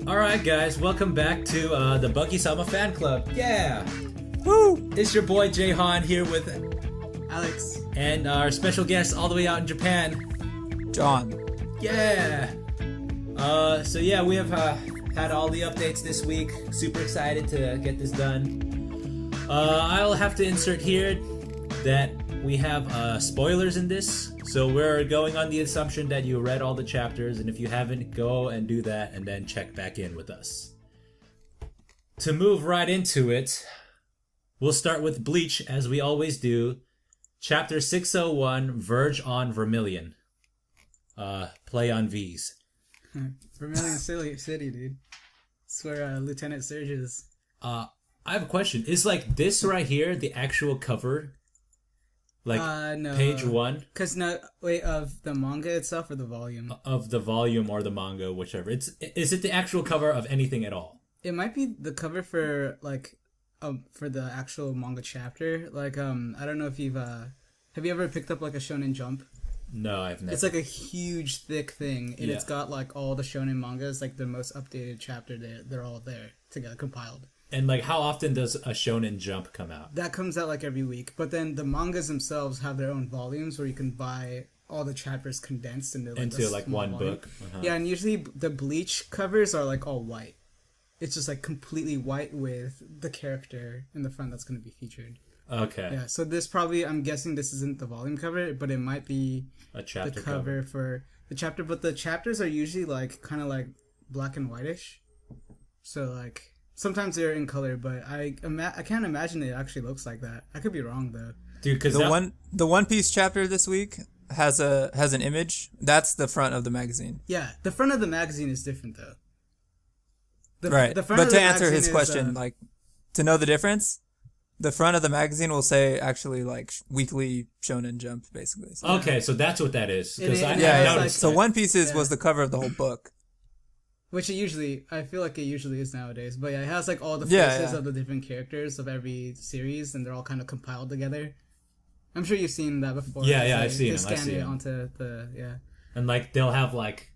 Alright guys, welcome back to the Buggy-sama Fan Club. Yeah! Woo! It's your boy Jahan here with Alex. and our special guest all the way out in Japan. John. Yeah! So yeah, we have had all the updates this week. Super excited to get this done. I'll have to insert here that we have spoilers in this. So we're going on the assumption that you read all the chapters, and if you haven't, go and do that and then check back in with us. To move right into it, we'll start with Bleach, as we always do. Chapter 601, Verge on Vermilion. Play on V's. Vermilion City, dude. It's where Lieutenant Surge is. I have a question. Is like this right here the actual cover? Like No. page 1? Cause no, wait, of the manga itself or the volume? Of the volume or the manga, whichever. Is it the actual cover of anything at all? It might be the cover for like, for the actual manga chapter. Like, I don't know if you've have you ever picked up like a Shonen Jump? No, I've never. It's like a huge, thick thing, and Yeah. it's got like all the Shonen mangas, like the most updated chapter. They're all there together, compiled. And like, how often does a Shonen Jump come out? That comes out like every week. But then the mangas themselves have their own volumes where you can buy all the chapters condensed into like, one volume. book. Uh-huh. Yeah, and usually the Bleach covers are like all white. It's just like completely white with the character in the front that's going to be featured. Okay. Yeah, so this probably, I'm guessing this isn't the volume cover, but it might be A chapter the cover for the chapter. But the chapters are usually like kind of like black and whitish. So like sometimes they're in color, but I can't imagine it actually looks like that. I could be wrong though. Dude, because The One Piece chapter this week has an image. That's the front of the magazine. Yeah, the front of the magazine is different though. Right. The front But of to the answer magazine his is, question, like to know the difference, the front of the magazine will say actually like weekly Shonen Jump basically. So, Okay, so that's what that is. Because And I it- yeah, it's yeah. noticed So that. One Piece's Yeah. was the cover of the whole book. which it usually, I feel like it usually is nowadays. But yeah, it has like all the Yeah, faces yeah. of the different characters of every series, and they're all kind of compiled together. I'm sure you've seen that before. Yeah, It's yeah, like, I've seen they them, I've scanned seen it them. onto the And like, they'll have like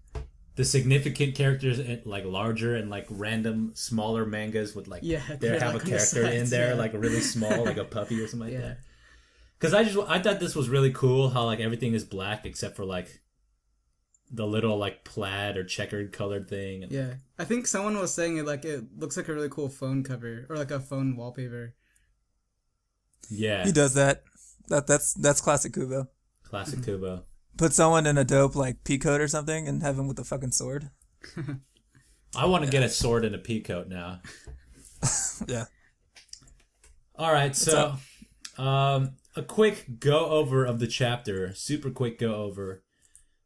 the significant characters in, like larger and like random smaller mangas with like Yeah, they they're, have like, a on the character in sides, there yeah. like really small, like a puppy or something like Yeah. that. Because I thought this was really cool how like everything is black except for like the little like plaid or checkered colored thing. And, Yeah. I think someone was saying it like it looks like a really cool phone cover or like a phone wallpaper. yeah, He does that. That's classic Kubo. classic Kubo. Put someone in a dope like pea coat or something and have him with a fucking sword. I want to get a sword and a peacoat now. Yeah. All right, so a quick go over of the chapter, super quick go over.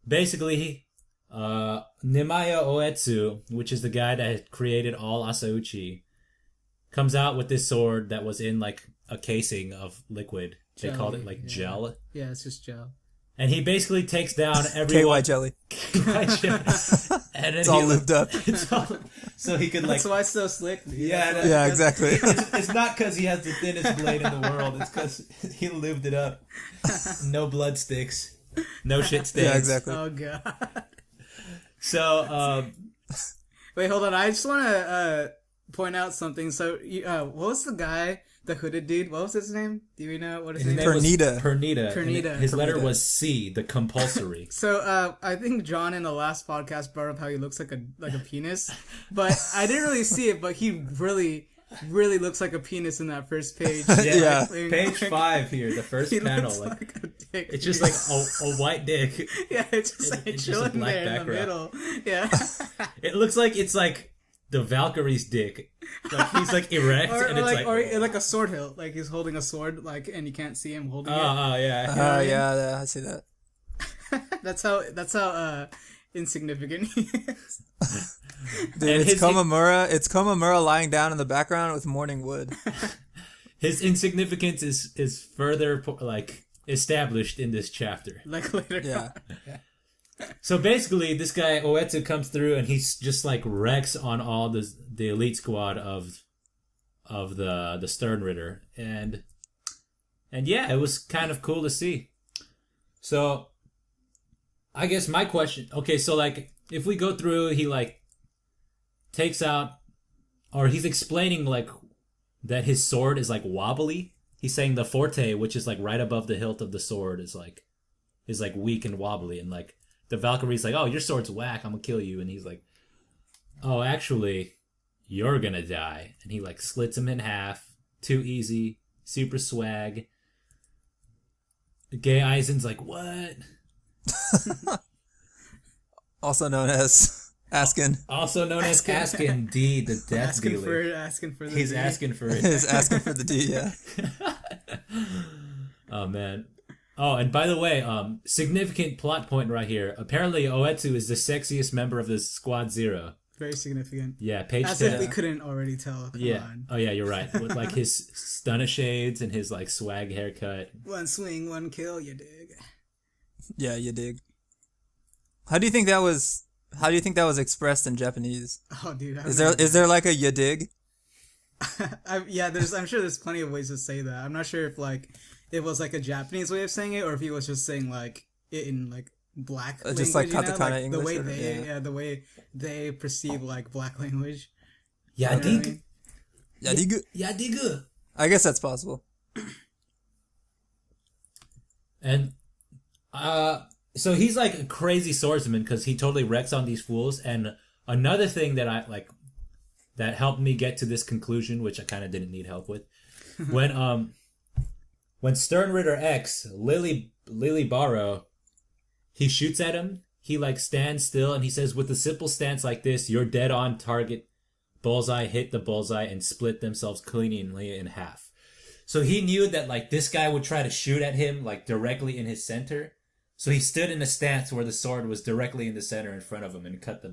Basically, Nemaya Oetsu, which is the guy that had created all Asauchi, comes out with this sword that was in like a casing of liquid. They Jelly, called it like yeah. gel. Yeah, it's just gel. And he basically takes down everyone. KY jelly. KY jelly. And then It's all he, lubed up. it's all, so he could like... That's why it's so slick. Dude. Yeah, That's Yeah, exactly. It's not because he has the thinnest blade in the world. It's because he lubed it up. No blood sticks. No shit sticks. Yeah, exactly. Oh god. So, Wait, hold on. I just want to point out something. So, what was the guy, the hooded dude? What was his name? Do we know what his name? was Pernita. Pernita. Pernita. And his letter Pernita. was C, the compulsory. So, I think John in the last podcast brought up how he looks like a penis, but I didn't really see it. But he really looks like a penis in that first page. Yeah. Like, Page 5 here, the first he panel. looks Like, like a dick. it's just like a white dick. yeah, it's just like it's just a chilling black there in the background. middle. Yeah. It looks like it's like the Valkyrie's dick. Like he's like erect and it's like... or like a sword hilt, like he's holding a sword, like, and you can't see him holding it. Oh, yeah. Oh, yeah, I see that. That's how insignificant he is. Dude, And it's his- Komamura lying down in the background with morning wood. His insignificance is further like established in this chapter. Like later. Yeah. So basically, this guy Oetsu comes through and he's just like wrecks on all the elite squad of the Stern Ritter, and yeah, it was kind of cool to see. So I guess my question, okay, so like if we go through, he like takes out, or he's explaining like that his sword is like wobbly. He's saying the forte, which is like right above the hilt of the sword, is like weak and wobbly, and like the Valkyrie's like, "Oh, your sword's whack. I'm gonna kill you," and he's like, "Oh, actually, you're gonna die," and he like slits him in half. Too easy, super swag. Gay Aizen's like, "What?" Also known as Askin. Also known as Askin D, the death dealer. Asking for the He's D. asking for it. He's asking for the D, yeah. Oh man. Oh, and by the way, significant plot point right here. Apparently, Oetsu is the sexiest member of the Squad Zero. Very significant. Yeah, page As 10. if we couldn't already tell. Come Yeah. on. Oh yeah, you're right. With like his stunner shades and his like swag haircut. One swing, one kill, you dig. Yeah, you dig. How do you think that was expressed in Japanese? Oh, dude. Is there like a you dig? I'm sure there's plenty of ways to say that. I'm not sure if like it was like a Japanese way of saying it, or if he was just saying like it in like black Just language, like katakana like, English. the way the way they perceive like black language. Yeah, You know what I mean? Yeah, dig. Yeah, dig. I guess that's possible. And so he's like a crazy swordsman because he totally wrecks on these fools. And another thing that I like that helped me get to this conclusion, which I kind of didn't need help with, when Stern Ritter X Lily Barrow, he shoots at him. He like stands still and he says, "With a simple stance like this, you're dead on target. Bullseye hit the bullseye and split themselves cleanly in half." So he knew that like this guy would try to shoot at him like directly in his center. So he stood in a stance where the sword was directly in the center in front of him and cut the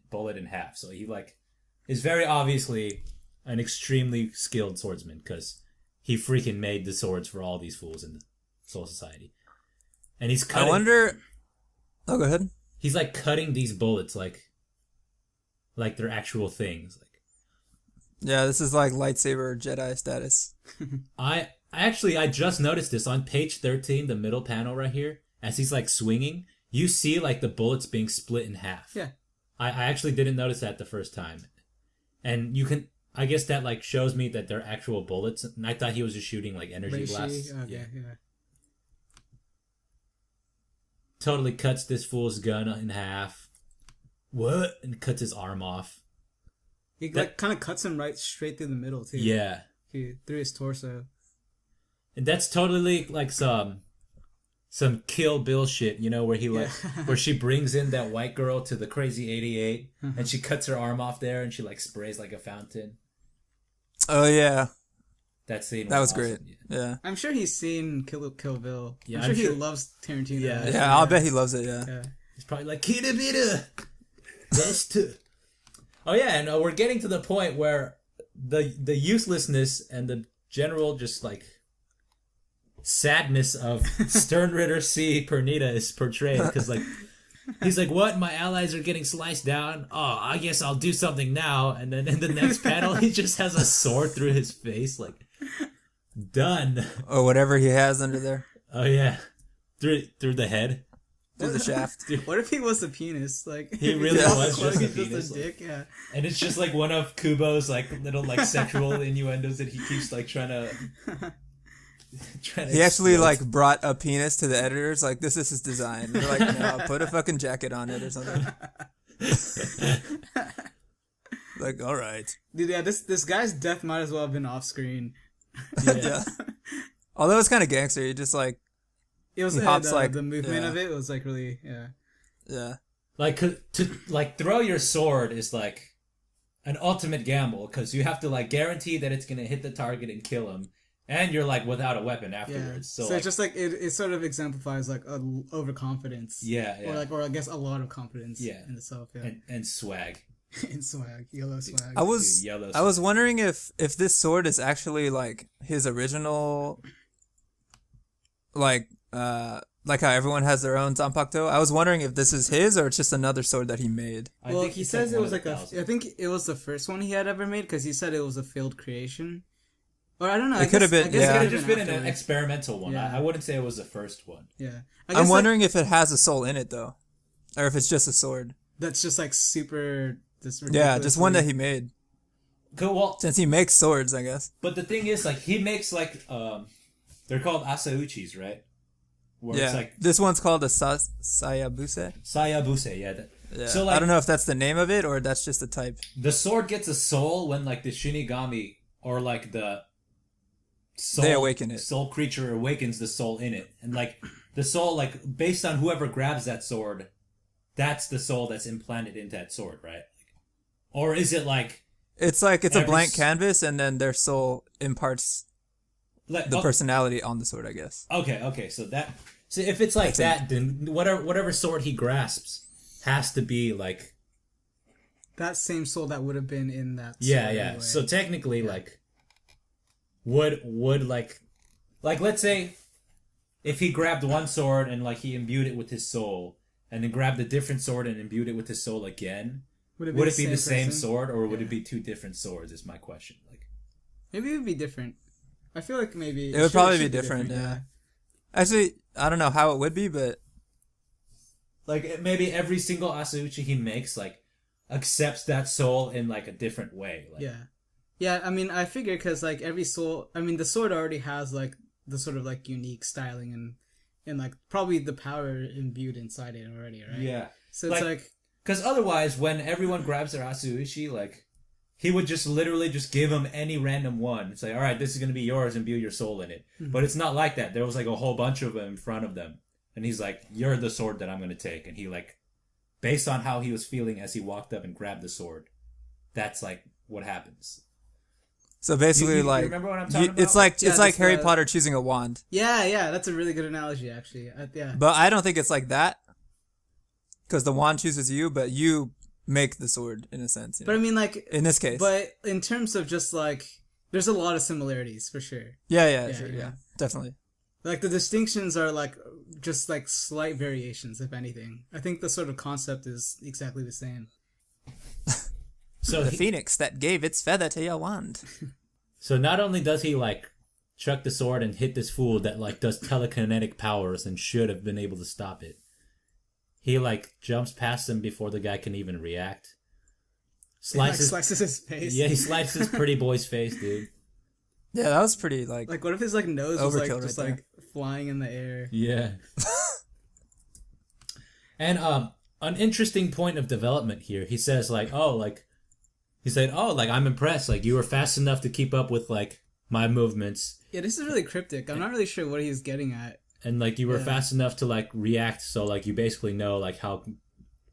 bullet in half. So he like is very obviously an extremely skilled swordsman because he freaking made the swords for all these fools in the Soul Society. And he's cutting. I wonder. Oh, go ahead. He's like cutting these bullets like they're actual things. Like, Yeah, this is like lightsaber Jedi status. I just noticed this on page 13, the middle panel right here. As he's like swinging, you see like the bullets being split in half. Yeah. I actually didn't notice that the first time. And you can, I guess that like shows me that they're actual bullets. And I thought he was just shooting like energy blasts. Okay, yeah. Totally cuts this fool's gun in half. What? And cuts his arm off. He like kind of cuts him right straight through the middle too. Yeah. Through his torso. And that's totally like some Kill Bill shit, you know, where he like where she brings in that white girl to the crazy 88 and she cuts her arm off there and she like sprays like a fountain. Oh yeah, That scene that was awesome. great. Yeah. I'm sure he's seen Kill Bill. Yeah, I'm sure I'm he sure- loves Tarantino. Yeah, I'll bet he loves it. Yeah. Yeah. He's probably like Kita Bita. Best. Oh yeah, and we're getting to the point where the uselessness and the general just like sadness of Stern Ritter C. Pernita is portrayed because like he's like, "What? My allies are getting sliced down. Oh, I guess I'll do something now." And then in the next panel, he just has a sword through his face, like done. Or whatever he has under there. Oh yeah, through the head. Through the shaft. What if he was a penis? Like He really was just a penis, Just a like- dick. Yeah. And it's just like one of Kubo's like little like sexual innuendos that he keeps like trying to. He actually like brought a penis to the editors. Like, this is his design. They're like, no, put a fucking jacket on it or something. Like, all right. Dude, yeah, this guy's death might as well have been off screen. Yeah. Although it's kind of gangster. He just like, It was He hops like- the movement yeah. of it was like really yeah. like to like throw your sword is like an ultimate gamble because you have to like guarantee that it's gonna hit the target and kill him, and you're like without a weapon afterwards. So like, it's just like it sort of exemplifies like overconfidence. yeah. Or I guess a lot of confidence. Yeah. In itself. Yeah. and swag. In swag, yellow swag. I was Dude, yellow I was wondering if this sword is actually like his original, like how everyone has their own Zanpakuto. I was wondering if this is his or it's just another sword that he made. I Well, think he it's says it one was of the like thousand. I think it was the first one he had ever made because he said it was a failed creation. Or I don't know. It could have been- I guess yeah. It it could could have just been an afterwards. experimental one. Yeah. I wouldn't say it was the first one. Yeah. I I'm guess, like, wondering if it has a soul in it though, or if it's just a sword. that's just like super Yeah, just one that he made. Cool, well, Since he makes swords, I guess. but the thing is, like, he makes like they're called asauchis, right? Where Yeah, it's like this one's called a Sayabuse. sayabuse. Yeah. Yeah. So like I don't know if that's the name of it or that's just a type. the sword gets a soul when like the Shinigami or like the soul, They awaken it. Soul creature awakens the soul in it, and like the soul, like based on whoever grabs that sword, that's the soul that's implanted into that sword, right? Or is it like It's like it's a every blank canvas, and then their soul imparts the personality on the sword, I guess. Okay, so if it's like that, then whatever sword he grasps has to be like that same soul that would have been in that. yeah. Anyway. So technically, like would like let's say if he grabbed one sword and like he imbued it with his soul, and then grabbed a different sword and imbued it with his soul again, would it be the same sword, or would it be two different swords? Is my question. Like maybe it would be different. I feel like maybe it would probably be different. Yeah. Actually, I don't know how it would be, but like maybe every single Asauchi he makes like accepts that soul in like a different way. Like, yeah. I mean, I figure because like every soul, I mean, the sword already has like the sort of like unique styling and like probably the power imbued inside it already, right? Yeah. So it's like because otherwise, when everyone grabs their Asauchi, like he would just literally just give them any random one. It's like, all right, this is gonna be yours, imbue your soul in it. Mm-hmm. But it's not like that. There was like a whole bunch of them in front of them, and he's like, "You're the sword that I'm gonna take." And he like, based on how he was feeling as he walked up and grabbed the sword, that's like what happens. So basically, you like remember what I'm talking about? It's like Harry Potter choosing a wand. Yeah, that's a really good analogy, actually. Yeah. But I don't think it's like that, because the wand chooses you, but you make the sword in a sense. You know? But I mean, like in this case. But in terms of just like, there's a lot of similarities for sure. Yeah, definitely. Like the distinctions are like just like slight variations, if anything. I think the sort of concept is exactly the same. So the phoenix that gave its feather to your wand. So not only does he like chuck the sword and hit this fool that like does telekinetic powers and should have been able to stop it, he like jumps past him before the guy can even react. Slices his face. Yeah, he slices his pretty boy's face, dude. Yeah, that was pretty like. Like, what if his like nose was like just right like flying in the air? Yeah. And an interesting point of development here. He says like, I'm impressed. Like, you were fast enough to keep up with like my movements. Yeah, this is really cryptic. I'm not really sure what he's getting at. And like you were fast enough to like react, so like you basically know like how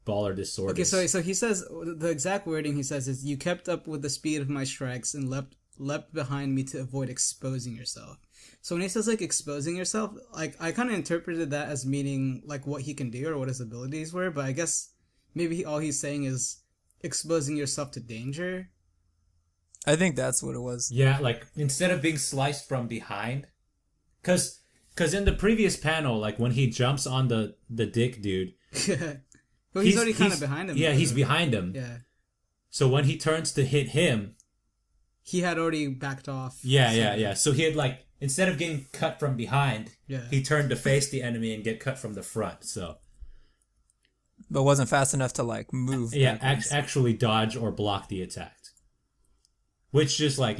baller this sword is. Okay, so he says the exact wording he says is, "You kept up with the speed of my strikes and leapt behind me to avoid exposing yourself." So when he says like exposing yourself, like I kind of interpreted that as meaning like what he can do or what his abilities were, but I guess maybe all he's saying is exposing yourself to danger. I think that's what it was. Yeah, like instead of being sliced from behind, because in the previous panel, like when he jumps on the dick dude, well, he's already kind of behind him. Yeah, he's behind him. Yeah. So when he turns to hit him, he had already backed off. Yeah. So he had like, instead of getting cut from behind, he turned to face the enemy and get cut from the front. So, but wasn't fast enough to like move. Yeah, actually dodge or block the attack, which just like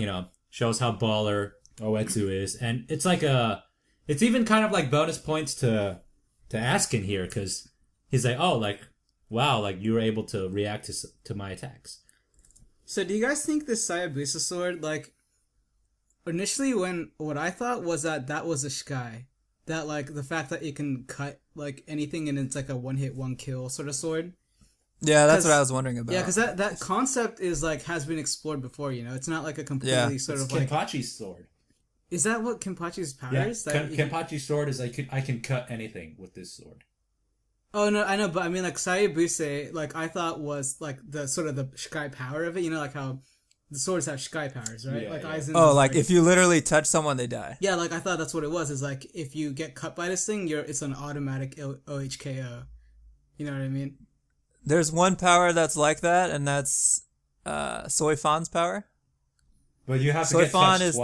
shows how baller Oetsu is, and it's like it's even kind of like bonus points to Askin here, because he's like, oh, like wow, like you were able to react to my attacks. So do you guys think this Sayabusa sword, like, initially what I thought was that was a Shikai. That, like, the fact that it can cut, like, anything and it's like a one-hit, one-kill sort of sword. Yeah, that's what I was wondering about. Yeah, because that concept is, like, has been explored before, It's not, like, a completely sort of, like... Kenpachi's sword. Is that what Kenpachi's power is? Kenpachi's sword is, I can cut anything with this sword. Oh, no, I know, but I mean, like, Sayabuse, like, I thought was, like, the sort of the Shikai power of it, like how the swords have Shikai powers, right? Yeah, like, yeah. Aizen's like, if you literally touch someone, they die. Yeah, like, I thought that's what it was, is, like, if you get cut by this thing, it's an automatic OHKO. You know what I mean? There's one power that's like that, and that's Soifan's power. But you have to get touched is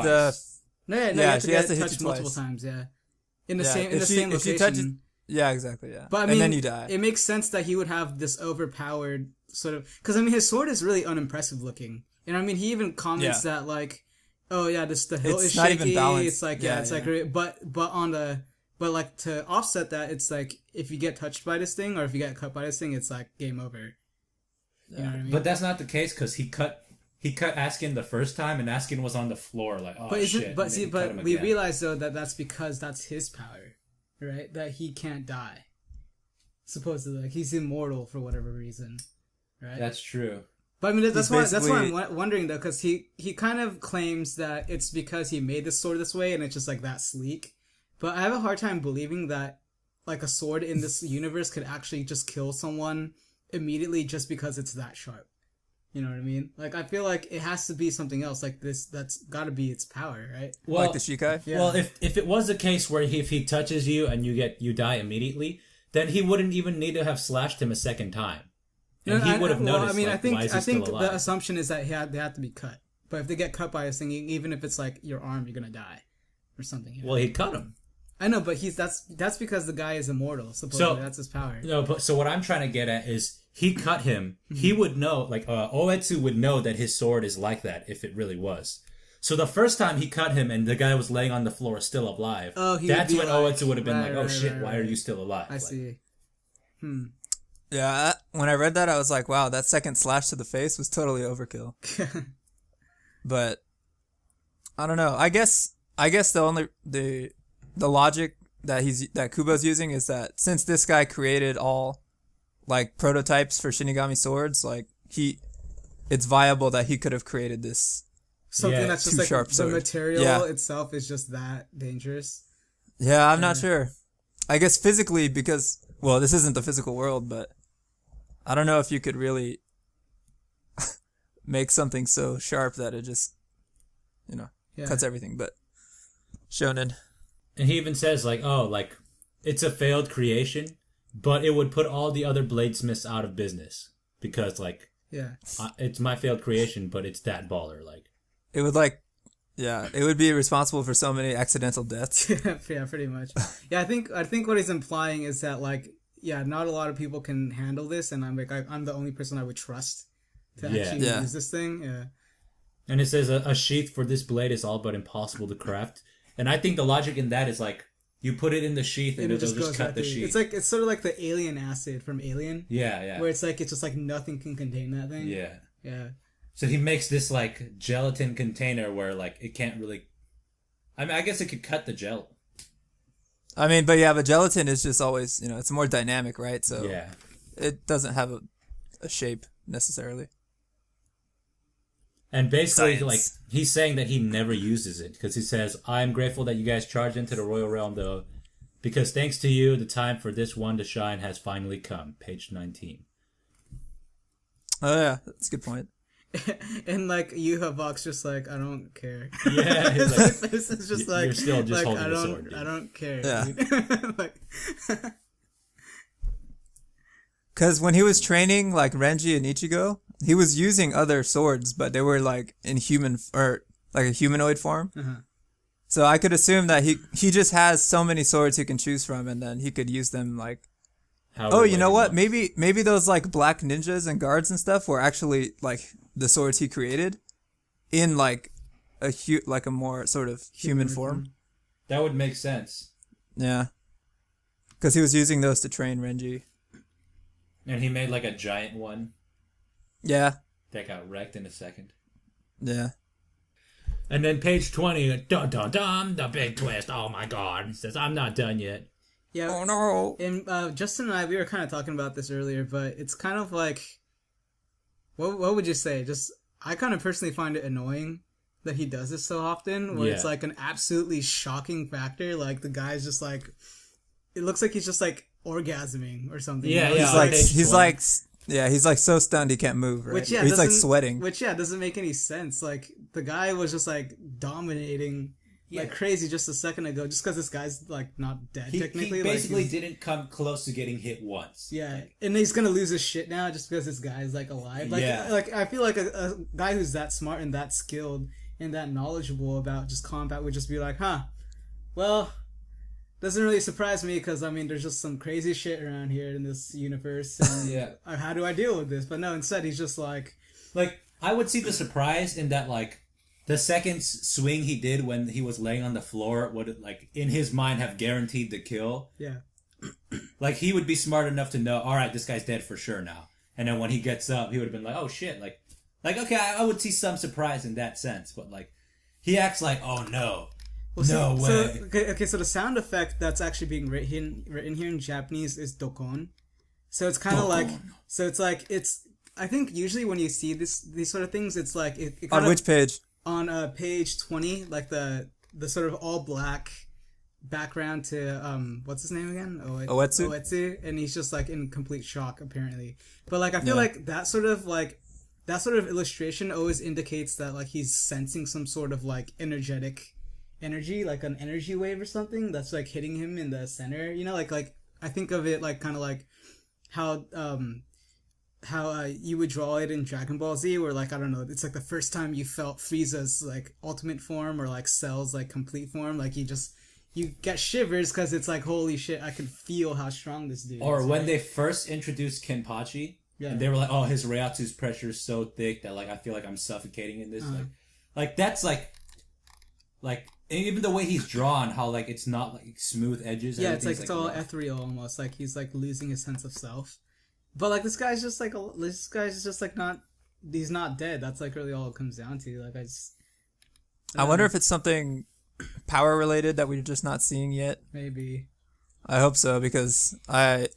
No, you have to she has get to hit touched you multiple times. times, yeah. In the same location. If you touch it, Yeah, exactly. Yeah, But I mean, and then you die. It makes sense that he would have this overpowered sort of, because I mean, his sword is really unimpressive looking, and I mean, he even comments that like, oh yeah, the hilt is not shaky. even balanced. It's like it's like, but like to offset that, it's like if you get touched by this thing or if you get cut by this thing, it's like game over. You know what I mean? But that's not the case because he cut Askin the first time, and Askin was on the floor like, oh shit. But we realize though that that's because that's his power, right? That he can't die. Supposedly, like he's immortal for whatever reason, right? That's true. But I mean, that's why I'm wondering though, because he kind of claims that it's because he made this sword this way and it's just like that sleek. But I have a hard time believing that like a sword in this universe could actually just kill someone immediately just because it's that sharp. You know what I mean? Like I feel like it has to be something else like this. That's got to be its power, right? Well, like the Shikai. Yeah. Well, if it was a case where if he touches you and you die immediately, then he wouldn't even need to have slashed him a second time. And he would have noticed. I mean, like, I think still alive? The assumption is that they have to be cut. But if they get cut by a thing, even if it's like your arm, you're gonna die, or something. You know? Well, he cut him. I know, but that's because the guy is immortal. Supposedly, that's his power. No, but so what I'm trying to get at is he cut him. He would know, like Oetsu would know that his sword is like that if it really was. So the first time he cut him and the guy was laying on the floor still alive. Oh, that's when like, Oetsu would have been right, like, "Oh right, shit, right, why are you still alive?" I see. Yeah, when I read that, I was like, wow, that second slash to the face was totally overkill. But I don't know. I guess the logic that Kubo's using is that since this guy created all like prototypes for Shinigami swords, like it's viable that he could have created this something that's just like sharp the sword. material itself is just that dangerous. Yeah, I'm not sure. I guess physically because well, this isn't the physical world, but I don't know if you could really make something so sharp that it just, cuts everything. But shonen. And he even says like, "Oh, like it's a failed creation, but it would put all the other bladesmiths out of business because like, it's my failed creation, but it's that baller." Like, it would it would be responsible for so many accidental deaths. Yeah, pretty much. Yeah, I think what he's implying is that like, not a lot of people can handle this, and I'm the only person I would trust to actually use this thing. Yeah. And it says a sheath for this blade is all but impossible to craft. And I think the logic in that is like you put it in the sheath and it'll just cut the sheath. It's sort of like the alien acid from Alien. Yeah. Where it's just like nothing can contain that thing. Yeah. Yeah. So he makes this like gelatin container where like it can't really. I mean, I guess it could cut the gel. I mean, but gelatin is just always, it's more dynamic, right? So it doesn't have a shape necessarily. And basically, Science. like, he's saying that he never uses it because he says, "I'm grateful that you guys charged into the royal realm, though, because thanks to you, the time for this one to shine has finally come." Page 19. Oh yeah, that's a good point. And like Yuha just like, I don't care. Yeah, he's like, this is just like you're still just like, holding the sword. Dude. I don't care. Yeah. Like, because when he was training like Renji and Ichigo, he was using other swords, but they were like in human or like a humanoid form. Uh-huh. So I could assume that he just has so many swords he can choose from, and then he could use them like. You know what? Maybe those like black ninjas and guards and stuff were actually like the swords he created, in like a more sort of human form. That would make sense. Yeah, because he was using those to train Renji. And he made like a giant one. Yeah. That got wrecked in a second. Yeah. And then page 20, dun dun dun, the big twist. Oh my god. He says, "I'm not done yet." Yeah. Oh no. And Justin and I, we were kind of talking about this earlier, but it's kind of like, what would you say? Just, I kind of personally find it annoying that he does this so often, where it's like an absolutely shocking factor. Like the guy's just like, it looks like he's just like orgasming or something. Yeah, you know? yeah. He's like so stunned he can't move. Right? He's like sweating. Which doesn't make any sense. Like the guy was just like dominating. Like crazy just a second ago, just because this guy's like not dead technically. He basically didn't come close to getting hit once. Yeah, and he's gonna lose his shit now just because this guy's like alive. Like I feel like a guy who's that smart and that skilled and that knowledgeable about just combat would just be like, well, doesn't really surprise me because I mean there's just some crazy shit around here in this universe. And Yeah. how do I deal with this? But no, instead he's just like I would see the surprise in that like the second swing he did when he was laying on the floor would like in his mind have guaranteed the kill. yeah. Like he would be smart enough to know, all right, this guy's dead for sure now. And then when he gets up, he would have been like, oh shit, like okay, I would see some surprise in that sense, but like he acts like, oh no. Well, No way. Okay, so the sound effect that's actually being written here in Japanese is dokon. So it's kind of like, I think usually when you see these sort of things, it's like it On which page? On page 20, like the sort of all black background to what's his name again? Oetsu, and he's just like in complete shock apparently. But like I feel like that sort of illustration always indicates that like he's sensing some sort of like energy, like an energy wave or something that's like hitting him in the center. You know, like I think of it like kind of like how you would draw it in Dragon Ball Z, where like I don't know, it's like the first time you felt Frieza's like ultimate form or like Cell's like complete form, like you get shivers because it's like holy shit, I can feel how strong this dude is. Or when they first introduced Kenpachi, and they were like, oh, his Reiatsu's pressure is so thick that like I feel like I'm suffocating in this. Like that's like even the way he's drawn, how like it's not like smooth edges. Yeah, it's like it's all ethereal almost. Like he's like losing his sense of self. But like this guy's just not. He's not dead. That's like really all it comes down to. Like I wonder if it's something power related that we're just not seeing yet. Maybe. I hope so, because I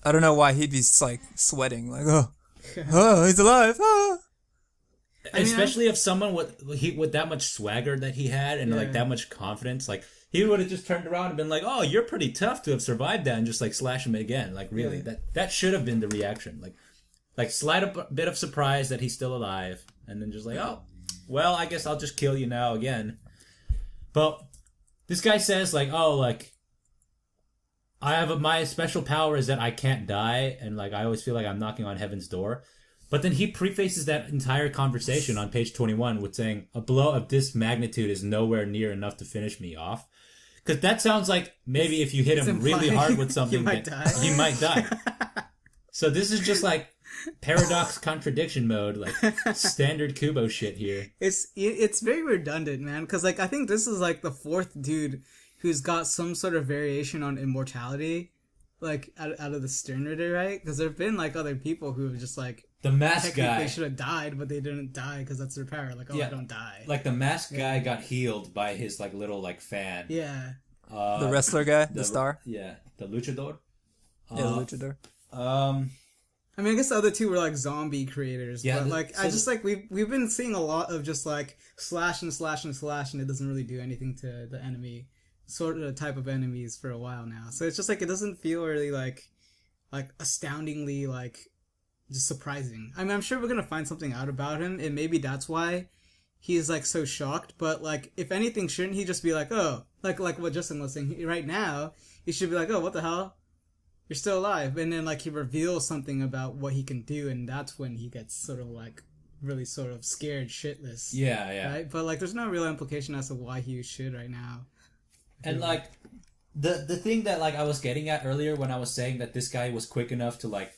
don't know why he'd be like sweating like oh he's alive. Especially if someone with that much swagger that he had and like that much confidence, like he would have just turned around and been like, "Oh, you're pretty tough to have survived that," and just like slash him again. Like really, that should have been the reaction. Like slight a bit of surprise that he's still alive, and then just like, "Oh, well, I guess I'll just kill you now again." But this guy says like, "Oh, like I have my special power is that I can't die, and like I always feel like I'm knocking on heaven's door." But then he prefaces that entire conversation on page 21 with saying, "A blow of this magnitude is nowhere near enough to finish me off." Because that sounds like maybe if you hit him really hard with something, he might die. So this is just like paradox contradiction mode, like standard Kubo shit here. It's very redundant, man. Because like I think this is like the fourth dude who's got some sort of variation on immortality, like out of the Sternritter, right? Because there've been like other people who have just like the mask guy. They should have died, but they didn't die because that's their power. Like, I don't die. Like the mask guy got healed by his like little like fan. Yeah. The wrestler guy, the star. Yeah, the luchador. The luchador. I mean, I guess the other two were like zombie creators. Yeah, but like I just like we've been seeing a lot of just like slash and slash and slash, and it doesn't really do anything to the enemy, sort of the type of enemies for a while now. So it's just like it doesn't feel really like astoundingly like just surprising. I mean, I'm sure we're gonna find something out about him, and maybe that's why he's like so shocked. But like, if anything, shouldn't he just be like, oh, like what Justin was saying right now? He should be like, oh, what the hell? You're still alive, and then like he reveals something about what he can do, and that's when he gets sort of like really sort of scared shitless. Yeah. Right, but like, there's no real implication as to why he should right now. And like, the thing that like I was getting at earlier when I was saying that this guy was quick enough to like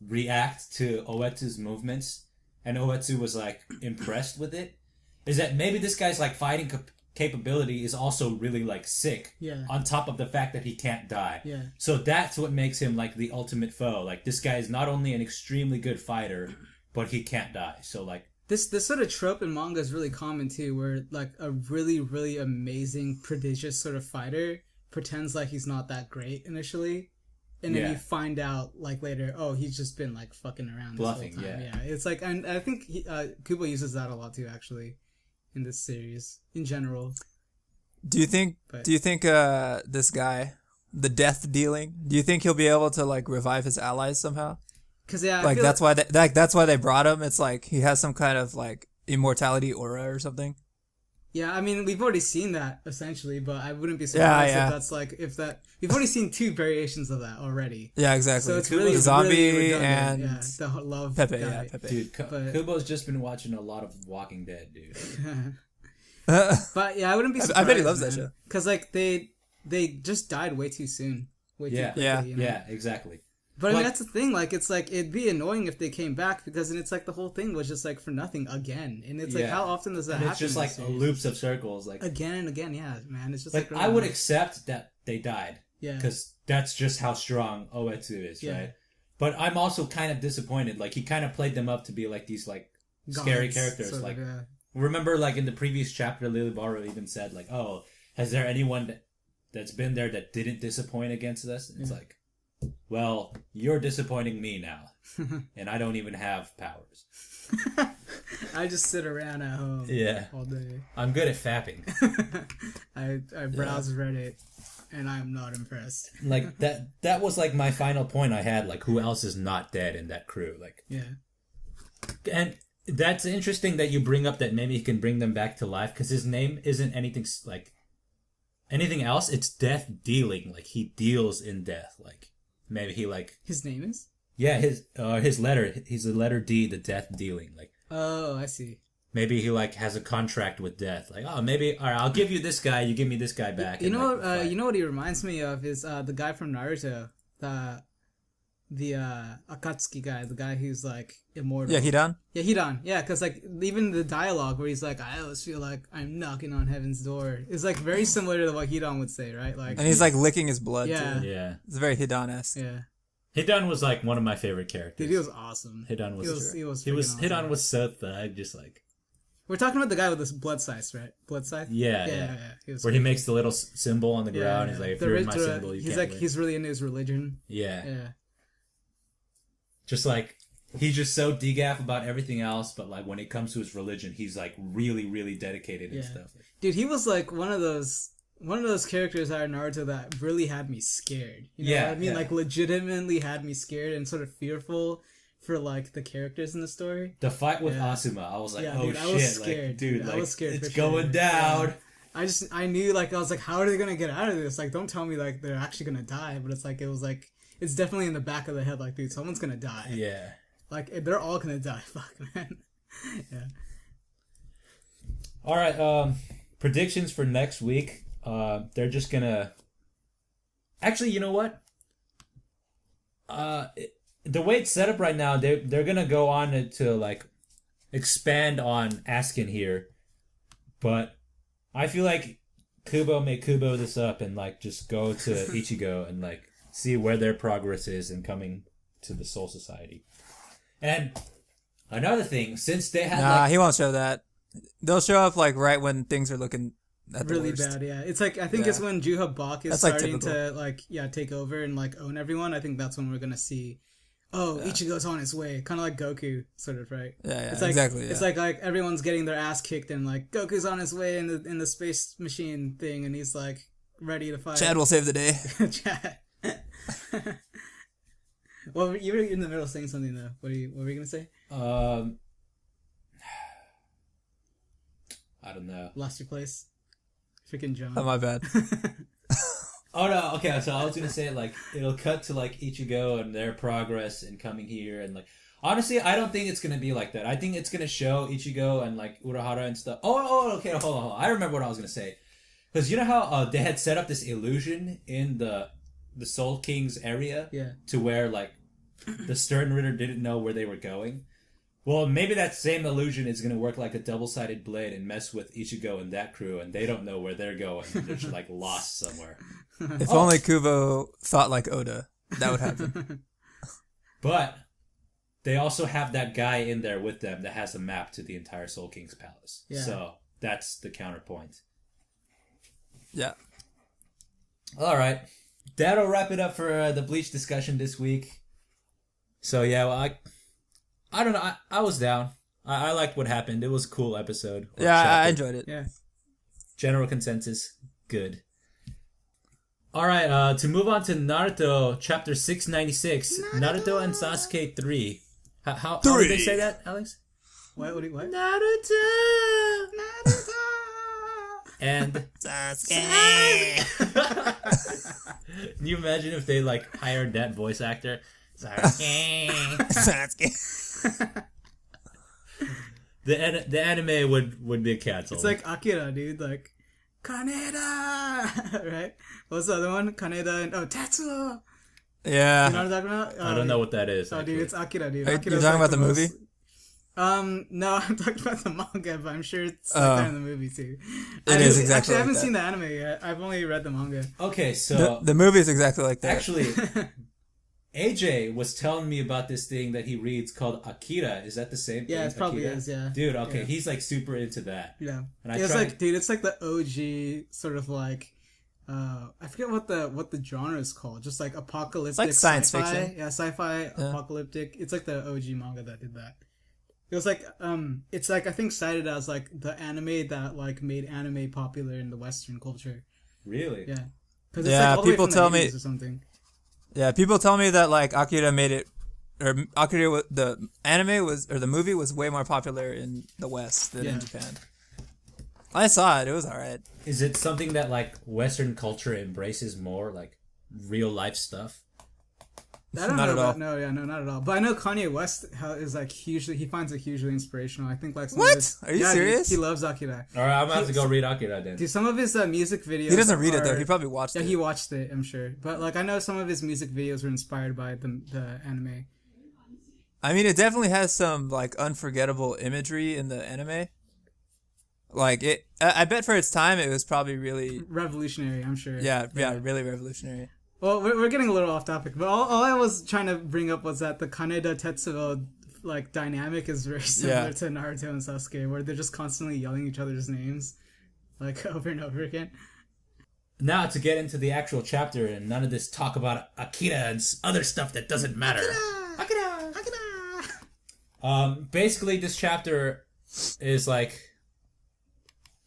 react to Oetsu's movements, and Oetsu was like impressed with it, is that maybe this guy's like fighting capability is also really like sick. Yeah. On top of the fact that he can't die. Yeah. So that's what makes him like the ultimate foe. Like this guy is not only an extremely good fighter, but he can't die. So like this sort of trope in manga is really common too, where like a really really amazing prodigious sort of fighter pretends like he's not that great initially. And then you find out, like, later, oh, he's just been, like, fucking around bluffing, this whole time. Yeah. It's like, and I think Kubo uses that a lot, too, actually, in this series, in general. Do you think this guy, the death dealing, do you think he'll be able to, like, revive his allies somehow? Because, yeah, like, that's why they brought him. It's like, he has some kind of, like, immortality aura or something. Yeah, I mean, we've already seen that, essentially, but I wouldn't be surprised if that's, like, we've already seen two variations of that already. Yeah, exactly. So it's really, zombie really and the love Pepe, guy. yeah, Pepe. Dude, Kubo's just been watching a lot of Walking Dead, dude. But, yeah, I wouldn't be surprised, I bet he loves that show. Because, like, they they just died way too soon. Way too quickly, Yeah. you know? Yeah, exactly. But I mean, Like- that's the thing. Like, it's like it'd be annoying if they came back because then it's like the whole thing was just like for nothing again. And it's like, Yeah. how often does that And happen? it's just in like the series? loops of circles. Like Again and again. Yeah, man. It's just like really I would annoying. accept that they died. Yeah. Because that's just how strong Oetsu is, Yeah. right? But I'm also kind of disappointed. Like he kind of played them up to be like these like scary Gods, characters. sort of, Like yeah. remember, like in the previous chapter, Lilibaru even said like, "Oh, has there anyone that's been there that didn't disappoint against us?" And it's like, well, you're disappointing me now, and I don't even have powers. I just sit around at home Yeah, all day. I'm good at fapping. I browse Reddit, and I'm not impressed. Like that was like my final point I had. Like, who else is not dead in that crew? Like, Yeah. and that's interesting that you bring up that maybe he can bring them back to life because his name isn't anything like anything else. It's death dealing. Like he deals in death. Like maybe he like His name is? yeah his letter. He's the letter D, the death dealing. Like Oh, I see. maybe he like has a contract with death. Like oh maybe all right, I'll give you this guy. You give me this guy back. You and, know, like, we'll fight. you know what he reminds me of is the guy from Naruto, the Akatsuki guy, the guy who's like immortal. Yeah, Hidan. Yeah, Hidan. Yeah, because like even the dialogue where he's like, "I always feel like I'm knocking on heaven's door," is like very similar to what Hidan would say, right? Like, And he's like licking his blood Yeah. too. Yeah, It's very Hidan-esque. yeah, Hidan was like one of my favorite characters. dude, he was awesome. Hidan was he was he was freaking Hidan awesome. was so thug, just like We're talking about the guy with this blood scythe, right? Blood scythe. yeah. He was Where he great. makes the little symbol on the ground. He's like, if The you're in my rich- symbol, you he's can't like win. he's really into his religion. Yeah. Yeah, Just like, he's just so degaff about everything else, but like when it comes to his religion, he's like really, really dedicated and Yeah. stuff. dude, he was like one of those characters out of Naruto that really had me scared. You know Yeah, what I mean? yeah. Like legitimately had me scared and sort of fearful for like the characters in the story. The fight with Yeah. Asuma, I was like, Yeah, oh dude, shit. I was like, scared, dude, dude. I like, was scared it's for sure. going down. Yeah. I knew like I was like, how are they gonna get out of this? Like, don't tell me like they're actually gonna die. But it's definitely in the back of the head. Like, dude, someone's gonna die. Yeah. Like they're all gonna die. Fuck, man. Yeah. All right, predictions for next week. They're just gonna... Actually, you know what? The way it's set up right now, they're gonna go on to like expand on Askin here, but I feel like Kubo may Kubo this up and like just go to Ichigo and like see where their progress is in coming to the Soul Society. And another thing, since they had Nah, like, he won't show that. They'll show up like right when things are looking at the Really worst. bad, yeah. It's like I think Yeah. it's when Juha Bach is That's, like, starting typical. to like take over and like own everyone. I think that's when we're gonna see, Ichigo's on his way, kind of like Goku, sort of, right? Yeah, It's like, exactly. It's yeah. like everyone's getting their ass kicked and like Goku's on his way in the space machine thing, and he's like ready to fight. Chad will save the day. Chad. Well, you were in the middle of saying something though. What were you gonna say? I don't know. Lost your place. Freaking John. Oh, my bad. Oh no, okay, so I was gonna say like it'll cut to like Ichigo and their progress and coming here and like honestly I don't think it's gonna be like that. I think it's gonna show Ichigo and like Urahara and stuff. Okay, hold on. I remember what I was gonna say. Because you know how they had set up this illusion in the Soul King's area Yeah. to where like the Stern Ritter didn't know where they were going? Well, maybe that same illusion is going to work like a double-sided blade and mess with Ichigo and that crew, and they don't know where they're going. They're just like lost somewhere. If only Kubo thought like Oda, that would happen. But they also have that guy in there with them that has a map to the entire Soul King's palace. Yeah. So that's the counterpoint. Yeah. All right. That'll wrap it up for the Bleach discussion this week. So yeah, well, I don't know. I was down. I liked what happened. It was a cool episode. Or Yeah, I chapter. enjoyed it. Yeah. General consensus, good. All right, to move on to Naruto, chapter 696, Naruto and Sasuke 3. How did they say that, Alex? What? Naruto! Naruto! And Sasuke. can you imagine if they like hired that voice actor? Sasuke. Sasuke. The anime would be canceled. It's like Akira, dude. Like, Kaneda, right? What's the other one? Kaneda and Tetsuo. Yeah. You know what I'm talking about? I don't know what that is. Oh, dude, it's Akira, dude. Are you Akira's talking about the most- movie? No, I'm talking about the manga, but I'm sure it's like that in the movie too. It is exactly Actually, I like haven't that. seen the anime yet. I've only read the manga. Okay, so The movie is exactly like that. actually, AJ was telling me about this thing that he reads called Akira. Is that the same thing? Yeah, it probably Akira? is, yeah. Dude, okay, Yeah. he's like super into that. Yeah, And I it's tried- like, dude, it's like the OG sort of like, I forget what the genre is called. Just like apocalyptic, It's like science sci-fi. fiction. Yeah, sci-fi, apocalyptic. It's like the OG manga that did that. It was like, it's like I think cited as like the anime that like made anime popular in the Western culture. Really? Yeah, because Yeah, like all the way people from the tell me- 80s or something. Yeah, people tell me that like Akira made it, or Akira, the anime was, or the movie was way more popular in the West than in Yeah. Japan. I saw it. It was alright. Is it something that like Western culture embraces more, like real life stuff? I don't Not know at about, all. no, yeah, no, not at all. But I know Kanye West is like hugely, he finds it hugely inspirational. I think like some What? of his, Are you yeah, dude, serious? he loves Akira. All right, I'm gonna have to go read Akira then. Dude, some of his music videos. He doesn't read it though. are- He probably watched Yeah, it. he watched it, I'm sure. But like, I know some of his music videos were inspired by the anime. I mean, it definitely has some like unforgettable imagery in the anime. Like it, I bet for its time it was probably really, Revolutionary, I'm sure. yeah, really revolutionary. Well, we're getting a little off topic, but all I was trying to bring up was that the Kaneda Tetsuo like dynamic is very similar Yeah. to Naruto and Sasuke, where they're just constantly yelling each other's names, like over and over again. Now to get into the actual chapter and none of this talk about Akira and other stuff that doesn't matter. Akira. Basically, this chapter is like,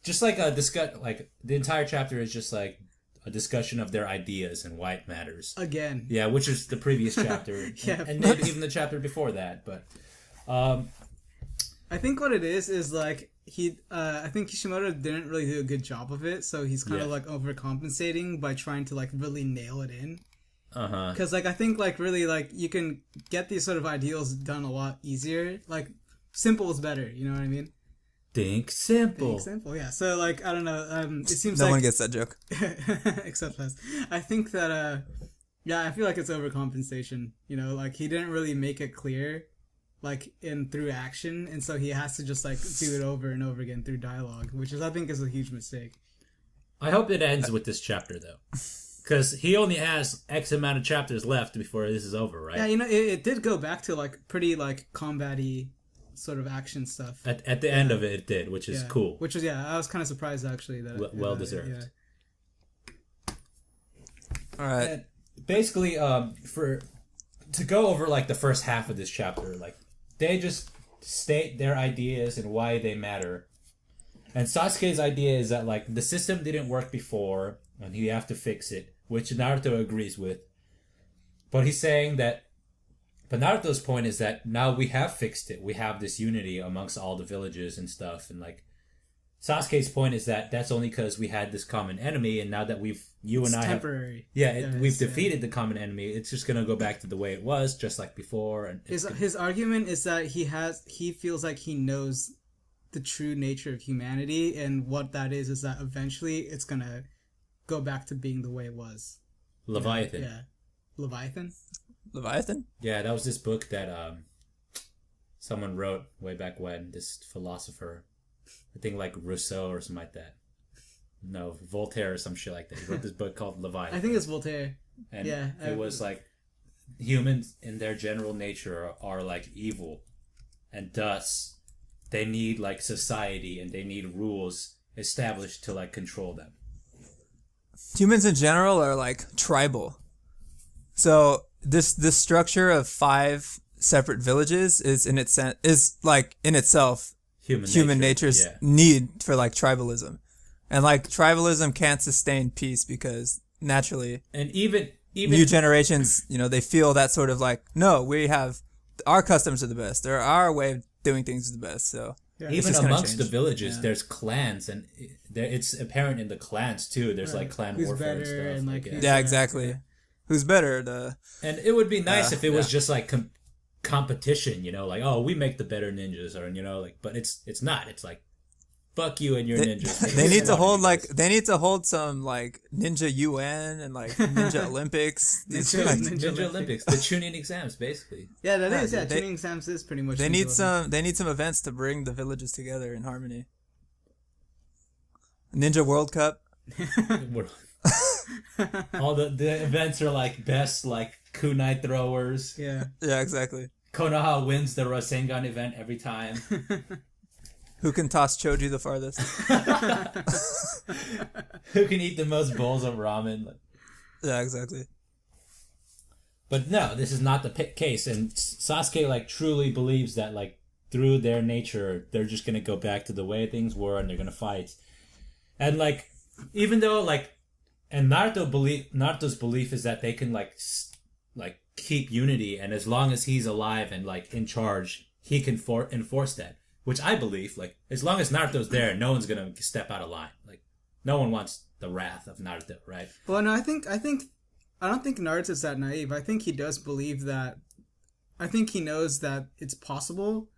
just like a discuss. Like the entire chapter is just like a discussion of their ideas and why it matters. Again. Yeah, which is the previous chapter, Yeah. and maybe even the chapter before that. But I think what it is like I think Kishimoto didn't really do a good job of it, so he's kind of Yeah. like overcompensating by trying to like really nail it in. uh-huh. Because like I think like really like you can get these sort of ideals done a lot easier. Like simple is better. You know what I mean? Think simple. Simple, yeah. So like I don't know. It seems No like one gets that joke. except us. I think that yeah, I feel like it's overcompensation. You know, like he didn't really make it clear, like in through action, and so he has to just like do it over and over again through dialogue, which is I think is a huge mistake. I hope it ends with this chapter though, because he only has X amount of chapters left before this is over, right? Yeah, you know, it did go back to like pretty like combat-y sort of action stuff. At the end of it, it did, which is Yeah. cool. Which is I was kind of surprised actually that Well deserved. Yeah. All right. And basically, to go over like the first half of this chapter, like they just state their ideas and why they matter. And Sasuke's idea is that like the system didn't work before and you have to fix it, which Naruto agrees with. But he's saying that, but Naruto's point is that now we have fixed it. We have this unity amongst all the villages and stuff. And like Sasuke's point is that that's only because we had this common enemy, and now that you and I have, temporary. we've defeated the common enemy. It's just gonna go back to the way it was, just like before. And His argument is that he feels like he knows the true nature of humanity, and what that is that eventually it's gonna go back to being the way it was. Leviathan. Yeah, Leviathan. Leviathan? Yeah, that was this book that someone wrote way back when. This philosopher, I think like Rousseau or something like that. No, Voltaire or some shit like that. He wrote this book called Leviathan. I think it's Voltaire. And Yeah, it was like humans in their general nature are like evil, and thus they need like society and they need rules established to like control them. Humans in general are like tribal. So this structure of 5 separate villages is in itself human nature's Yeah. need for like tribalism. And like tribalism can't sustain peace because naturally And even new generations, they feel that sort of like, no, we have our customs are the best, or our way of doing things is the best. So it's even just gonna amongst the change. villages, Yeah. there's clans, and it's apparent in the clans too. There's like clan Who's warfare and better stuff. and, I like, guess. who's- Yeah, exactly. Who's better? And it would be nice if it was yeah. just like competition, like, oh, we make the better ninjas, or like, but it's not. It's like Fuck you and your ninjas. They need to hold some like ninja UN and like ninja Olympics. Ninja Olympics, the tuning exams, basically. Yeah, that is. Yeah, tuning exams is pretty much. They need some events to bring the villages together in harmony. Ninja World Cup. All the events are like best like kunai throwers. Yeah. Yeah, exactly. Konoha wins the Rasengan event every time. Who can toss choji the farthest? Who can eat the most bowls of ramen? Yeah, exactly. But no, this is not the case, and Sasuke like truly believes that like through their nature, they're just gonna go back to the way things were, and they're gonna fight. And like, even though like, and Naruto's belief is that they can like keep unity, and as long as he's alive and like in charge, he can enforce that. Which I believe, like, as long as Naruto's there, no one's gonna step out of line. Like, no one wants the wrath of Naruto, right? Well, no, I don't think Naruto's that naive. I think he does believe that. I think he knows that it's possible,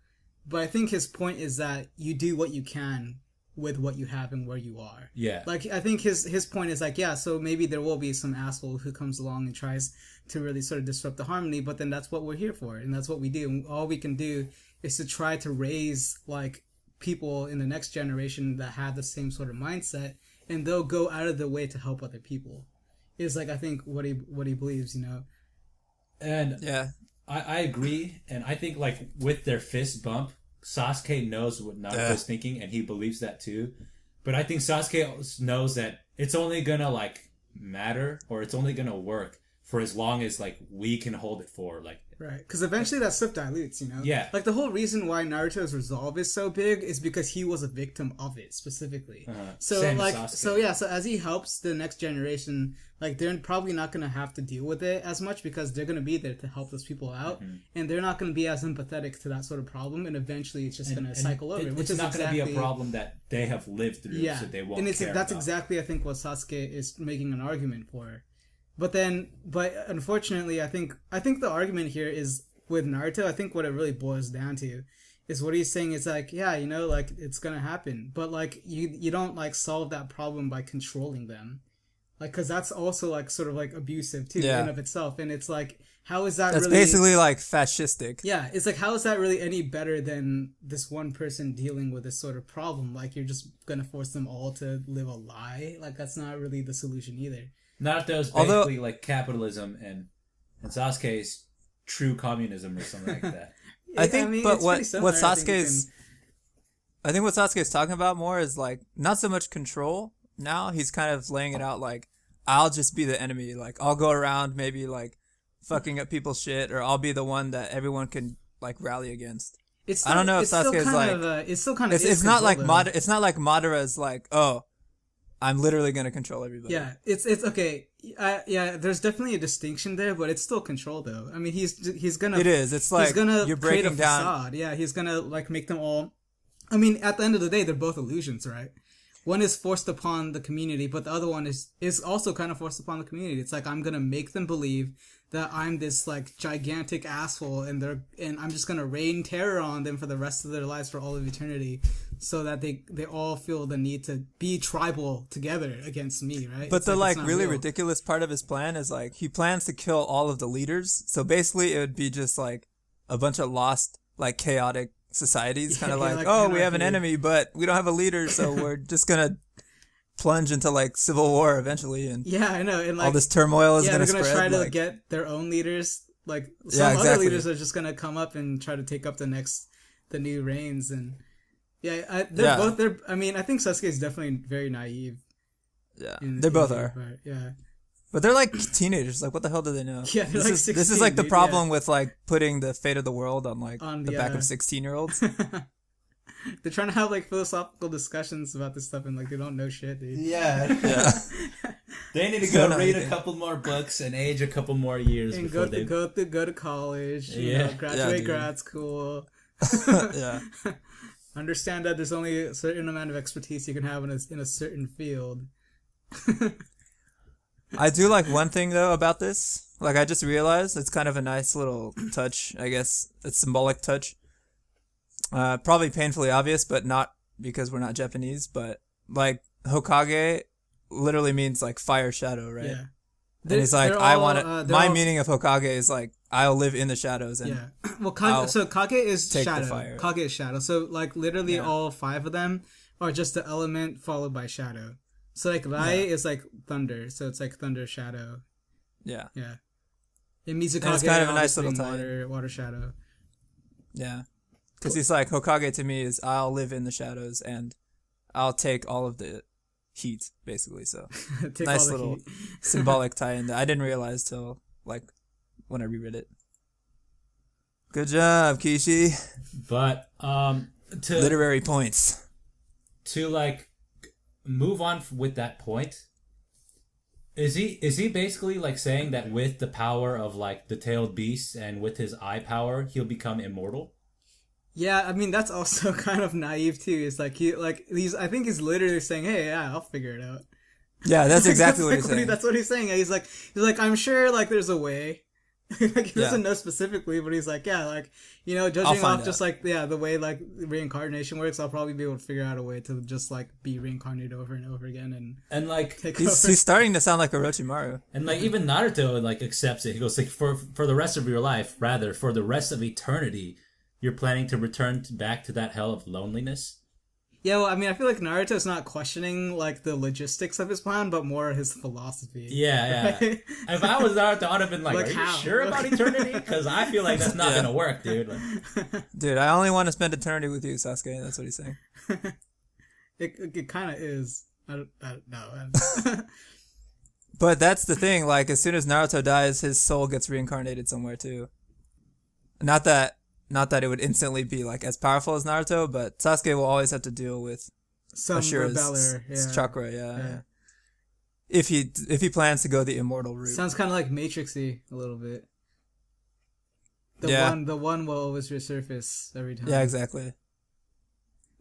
but I think his point is that you do what you can with what you have and where you are. Yeah. Like, I think his point is like, yeah, so maybe there will be some asshole who comes along and tries to really sort of disrupt the harmony, but then that's what we're here for, and that's what we do. And all we can do is to try to raise, like, people in the next generation that have the same sort of mindset, and they'll go out of their way to help other people. Is, like, I think what he believes, you know? And yeah, I agree, and I think, like, with their fist bump, Sasuke knows what Naruto's thinking, and he believes that too. But I think Sasuke knows that it's only gonna like matter, or it's only gonna work for as long as like we can hold it for like. Right, because eventually that stuff dilutes, you know? Yeah. Like, the whole reason why Naruto's resolve is so big is because he was a victim of it, specifically. So, Same like, Sasuke. so as he helps the next generation, like, they're probably not going to have to deal with it as much because they're going to be there to help those people out, and they're not going to be as empathetic to that sort of problem, and eventually it's just going to cycle over. Which is not going to be a problem that they have lived through, so they won't care that's about. exactly, I think, what Sasuke is making an argument for. But unfortunately, I think the argument here is, with Naruto, I think what it really boils down to is what he's saying is like, yeah, you know, like, it's gonna happen, but like you don't like solve that problem by controlling them, like, because that's also like sort of like abusive too in and of itself, and it's like, how is that? That's really, basically like fascistic. Yeah, it's like, how is that really any better than this one person dealing with this sort of problem? Like, you're just gonna force them all to live a lie? Like, that's not really the solution either. Naruto's basically like capitalism, and Sasuke's true communism or something like that. I think, but what Sasuke's talking about more is like not so much control. Now he's kind of laying it out like, I'll just be the enemy. Like, I'll go around maybe like fucking up people's shit, or I'll be the one that everyone can like rally against. I don't know if Sasuke's like it's still kind of it's not like it's not like Madara's like, oh, I'm literally gonna control everybody. Yeah, it's okay. Yeah, there's definitely a distinction there, but it's still control, though. I mean, he's gonna. It is. It's like, he's gonna you're breaking create a facade. Yeah, he's gonna like make them all. I mean, at the end of the day, they're both illusions, right? One is forced upon the community, but the other one is also kind of forced upon the community. It's like, I'm gonna make them believe that I'm this like gigantic asshole, and I'm just gonna rain terror on them for the rest of their lives, for all of eternity, so that they all feel the need to be tribal together against me, right? But the like really ridiculous part of his plan is like, he plans to kill all of the leaders. So basically, it would be just like a bunch of lost, like, chaotic societies, kind of like, oh, we have an enemy, but we don't have a leader, so we're just gonna plunge into like civil war eventually, and yeah, I know, and like all this turmoil is gonna spread. They're gonna try to like, get their own leaders. Like, exactly. other leaders are just gonna come up and try to take up the new reigns, and they're both. I mean, I think Sasuke is definitely very naive. Yeah, they both are. Part, yeah. But they're like teenagers. Like, what the hell do they know? Yeah, they're like 16, this is like the dude, problem with like putting the fate of the world on like the back of 16-year-olds. They're trying to have like philosophical discussions about this stuff, and like they don't know shit, dude. Yeah. They need to go read a couple more books and age a couple more years and before go to college. You know, graduate grad school. Yeah. Understand that there's only a certain amount of expertise you can have in a certain field. I do like one thing though about this. Like, I just realized it's kind of a nice little touch. I guess it's symbolic touch. Probably painfully obvious, but not because we're not Japanese, but like Hokage literally means like fire shadow, right? Yeah. And he's like, I want to. My meaning of Hokage is like, I'll live in the shadows. And yeah. Well, I'll so Kage is take the shadow. fire. Kage is shadow. So like literally Yeah. all 5 of them are just the element followed by shadow. So like Rai is like thunder. So it's like thunder shadow. Yeah. Yeah. And Mizukage And it's kind of a nice obviously little tie-in. water shadow. Yeah. Because he's like, Hokage to me is I'll live in the shadows and I'll take all of the heat, basically. So Take nice all the little heat. symbolic tie-in that I didn't realize till like when I reread it. Good job, Kishi. But to Literary points. to like move on with that point, is he basically like saying that with the power of like the tailed beast and with his eye power he'll become immortal? Yeah, I mean that's also kind of naive too. It's like I think he's literally saying, "Hey, yeah, I'll figure it out." Yeah, that's exactly what like he's saying. That's what he's saying. He's like, I'm sure like there's a way. Like he doesn't know specifically, but he's like, yeah, like judging off just like the way like reincarnation works, I'll probably be able to figure out a way to just like be reincarnated over and over again and like take He's starting to sound like Orochimaru. and like even Naruto like accepts it. He goes like for the rest of your life, rather for the rest of eternity, you're planning to return back to that hell of loneliness. Yeah, well, I mean, I feel like Naruto's not questioning like the logistics of his plan, but more his philosophy. Yeah. Right? If I was Naruto, I'd have been like, Like are you how? sure about eternity? Because I feel like that's not gonna work, dude. Like, Dude, I only want to spend eternity with you, Sasuke. That's what he's saying. It kind of is. I don't know. But that's the thing. Like, as soon as Naruto dies, his soul gets reincarnated somewhere too. Not that it would instantly be like as powerful as Naruto, but Sasuke will always have to deal with Some Ashura's rebeller, chakra. Yeah. If he plans to go the immortal route. Sounds kind of like Matrixy a little bit. The one will always resurface every time. Yeah, exactly.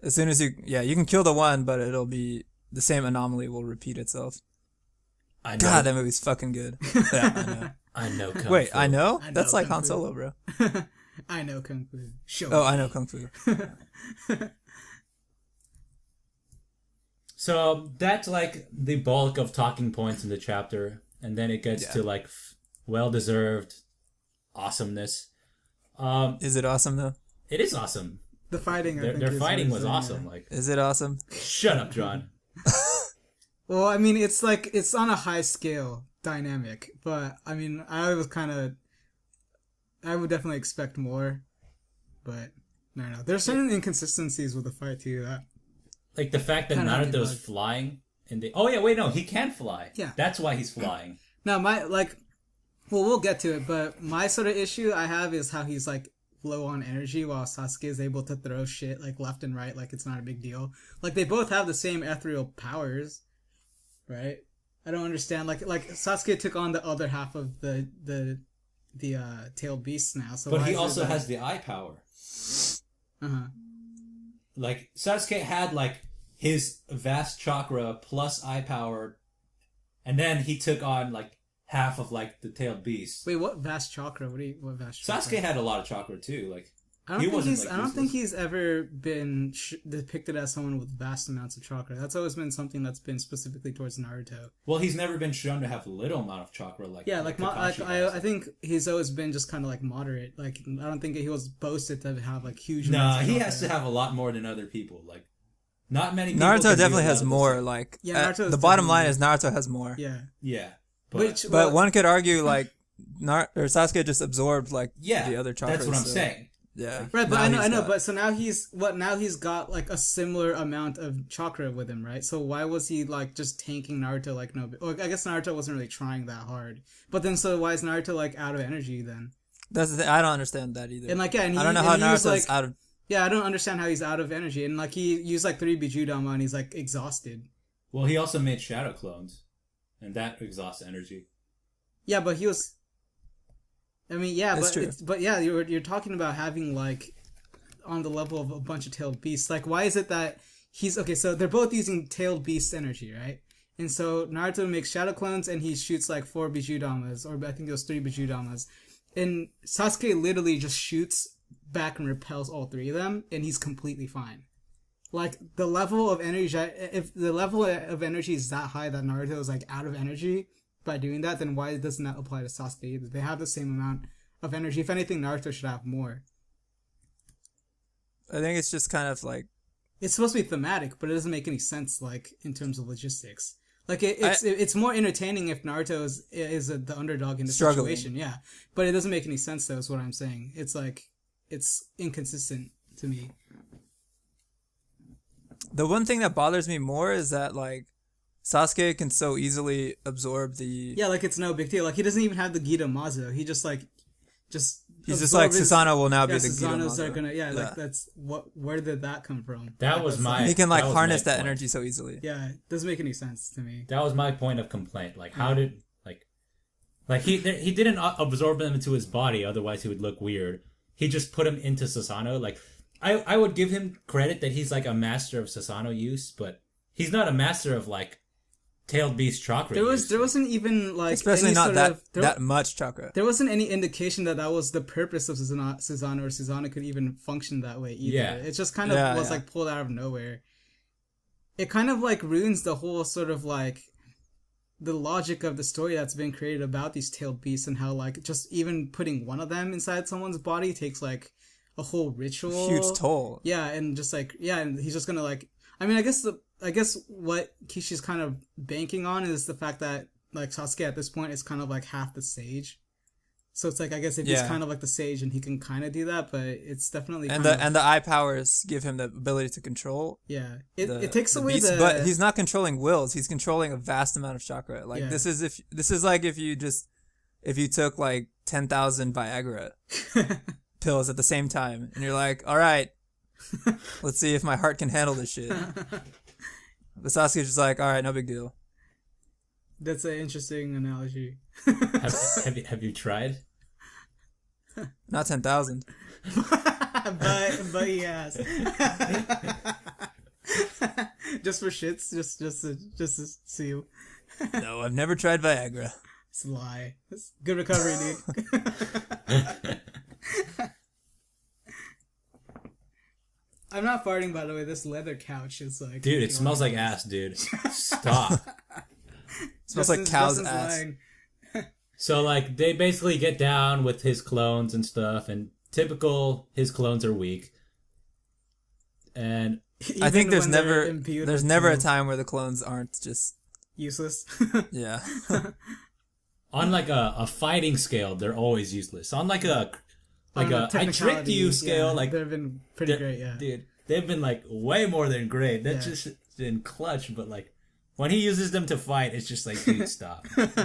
As soon as you can kill the one, but it'll be the same anomaly will repeat itself. I know. God, that movie's fucking good. Yeah, I know. I know. Kung Wait, Fu. I know? I know That's like Kung Han Fu. Solo, bro. I know Kung Fu. Sure. Oh, I know Kung Fu. So that's like the bulk of talking points in the chapter, and then it gets to like well-deserved awesomeness. Is it awesome though? It is awesome. The fighting. Their fighting was awesome. Like, Is it awesome? shut up, John. Well, I mean, it's like it's on a high scale dynamic, but I mean, I would definitely expect more, but no. There's certain inconsistencies with the fight too. That Like the fact that Kinda hard to Naruto's bug. flying in the. Oh yeah, wait, no, he can fly. Yeah. That's why he's flying. now we'll get to it, but my sort of issue I have is how he's like low on energy while Sasuke is able to throw shit like left and right like it's not a big deal. Like they both have the same ethereal powers, right? I don't understand. Like Sasuke took on the other half of the tailed beast now. So But why he is it also that- has the eye power. Uh-huh. Like Sasuke had like his vast chakra plus eye power, and then he took on like half of like the tailed beast. Wait, what vast chakra? What vast chakra? Sasuke had a lot of chakra too. Like I don't think he's ever been depicted as someone with vast amounts of chakra. That's always been something that's been specifically towards Naruto. well, he's never been shown to have little amount of chakra. Like Kakashi has. I think he's always been just kind of like moderate. Like I don't think he was boasted to have like huge. Nah, amounts of he chakra. has to have a lot more than other people. Like not many. People Naruto can do definitely a lot has of more. those things. Like, Yeah, Naruto's the bottom line definitely- is Naruto has more. Yeah. Yeah, But one could argue like Sasuke just absorbed like yeah, the other chakras. that's what I'm so- saying. Yeah. Right, but Now I know, got- but so now he's got like a similar amount of chakra with him, right? So why was he like just tanking Naruto like no? Well, I guess Naruto wasn't really trying that hard. But then, so why is Naruto like out of energy then? That's the thing. I don't understand that either. And like yeah, and I don't know how Naruto's like, out of. Yeah, I don't understand how he's out of energy. And like he used like 3 Bijudama and he's like exhausted. Well, he also made shadow clones, and that exhausts energy. Yeah, but he was. I mean, yeah, That's but true. but yeah, you're talking about having like on the level of a bunch of tailed beasts. Like, why is it that he's okay? So they're both using tailed beast energy, right? And so Naruto makes shadow clones and he shoots like 4 Bijudamas, or I think it was 3 Bijudamas. And Sasuke literally just shoots back and repels all 3 of them, and he's completely fine. Like the level of energy, if the level of energy is that high that Naruto is like out of energy by doing that, then why doesn't that apply to Sasuke either? They have the same amount of energy. If anything, Naruto should have more. I think it's just kind of like it's supposed to be thematic, but it doesn't make any sense like in terms of logistics. Like it's more entertaining if Naruto is the underdog in the situation, yeah. But it doesn't make any sense though. Is what I'm saying. It's like it's inconsistent to me. The one thing that bothers me more is that like Sasuke can so easily absorb the like it's no big deal. Like he doesn't even have the Gita Mazo. He just he's just like Susanoo will now be the Gita Susanoo's Mazo. are gonna like that's where did that come from? That was my he can like that harness that energy so easily. Yeah, it doesn't make any sense to me. That was my point of complaint. Like how did like he didn't absorb them into his body, otherwise he would look weird. He just put him into Susanoo. Like I would give him credit that he's like a master of Susanoo use, but he's not a master of like tailed beast chakra. There wasn't even like especially any not that much chakra. There wasn't any indication that was the purpose of Susanoo or Susanoo could even function that way either. Yeah. It just kind of was like pulled out of nowhere. It kind of like ruins the whole sort of like the logic of the story that's been created about these tailed beasts and how like just even putting one of them inside someone's body takes like a whole ritual, huge toll. Yeah, and just like and he's just gonna like. I mean, I guess what Kishi's kind of banking on is the fact that like Sasuke at this point is kind of like half the sage. So it's like I guess if he's kind of like the sage and he can kind of do that, but it's definitely and the eye powers give him the ability to control. Yeah, it takes away beast, but he's not controlling wills. He's controlling a vast amount of chakra. Like this is like if you took like 10,000 Viagra pills at the same time, and you're like, all right, let's see if my heart can handle this shit. The Sasuke's just like, all right, no big deal. That's an interesting analogy. have you tried? Not 10,000. but he has. Just for shits, just to see you. No, I've never tried Viagra. It's a lie. It's good recovery, dude. I'm not farting, by the way. This leather couch is like... Dude, it smells like ass, dude. Stop. It smells like cow's ass. So, like, they basically get down with his clones and stuff, and typical, his clones are weak. And... I think there's never a time where the clones aren't just... useless. Yeah. On, like, a fighting scale, they're always useless. On, like a I tricked you scale, like they've been pretty great, yeah. Dude, they've been like way more than great. That's just been clutch, but like when he uses them to fight, it's just like, dude, stop. But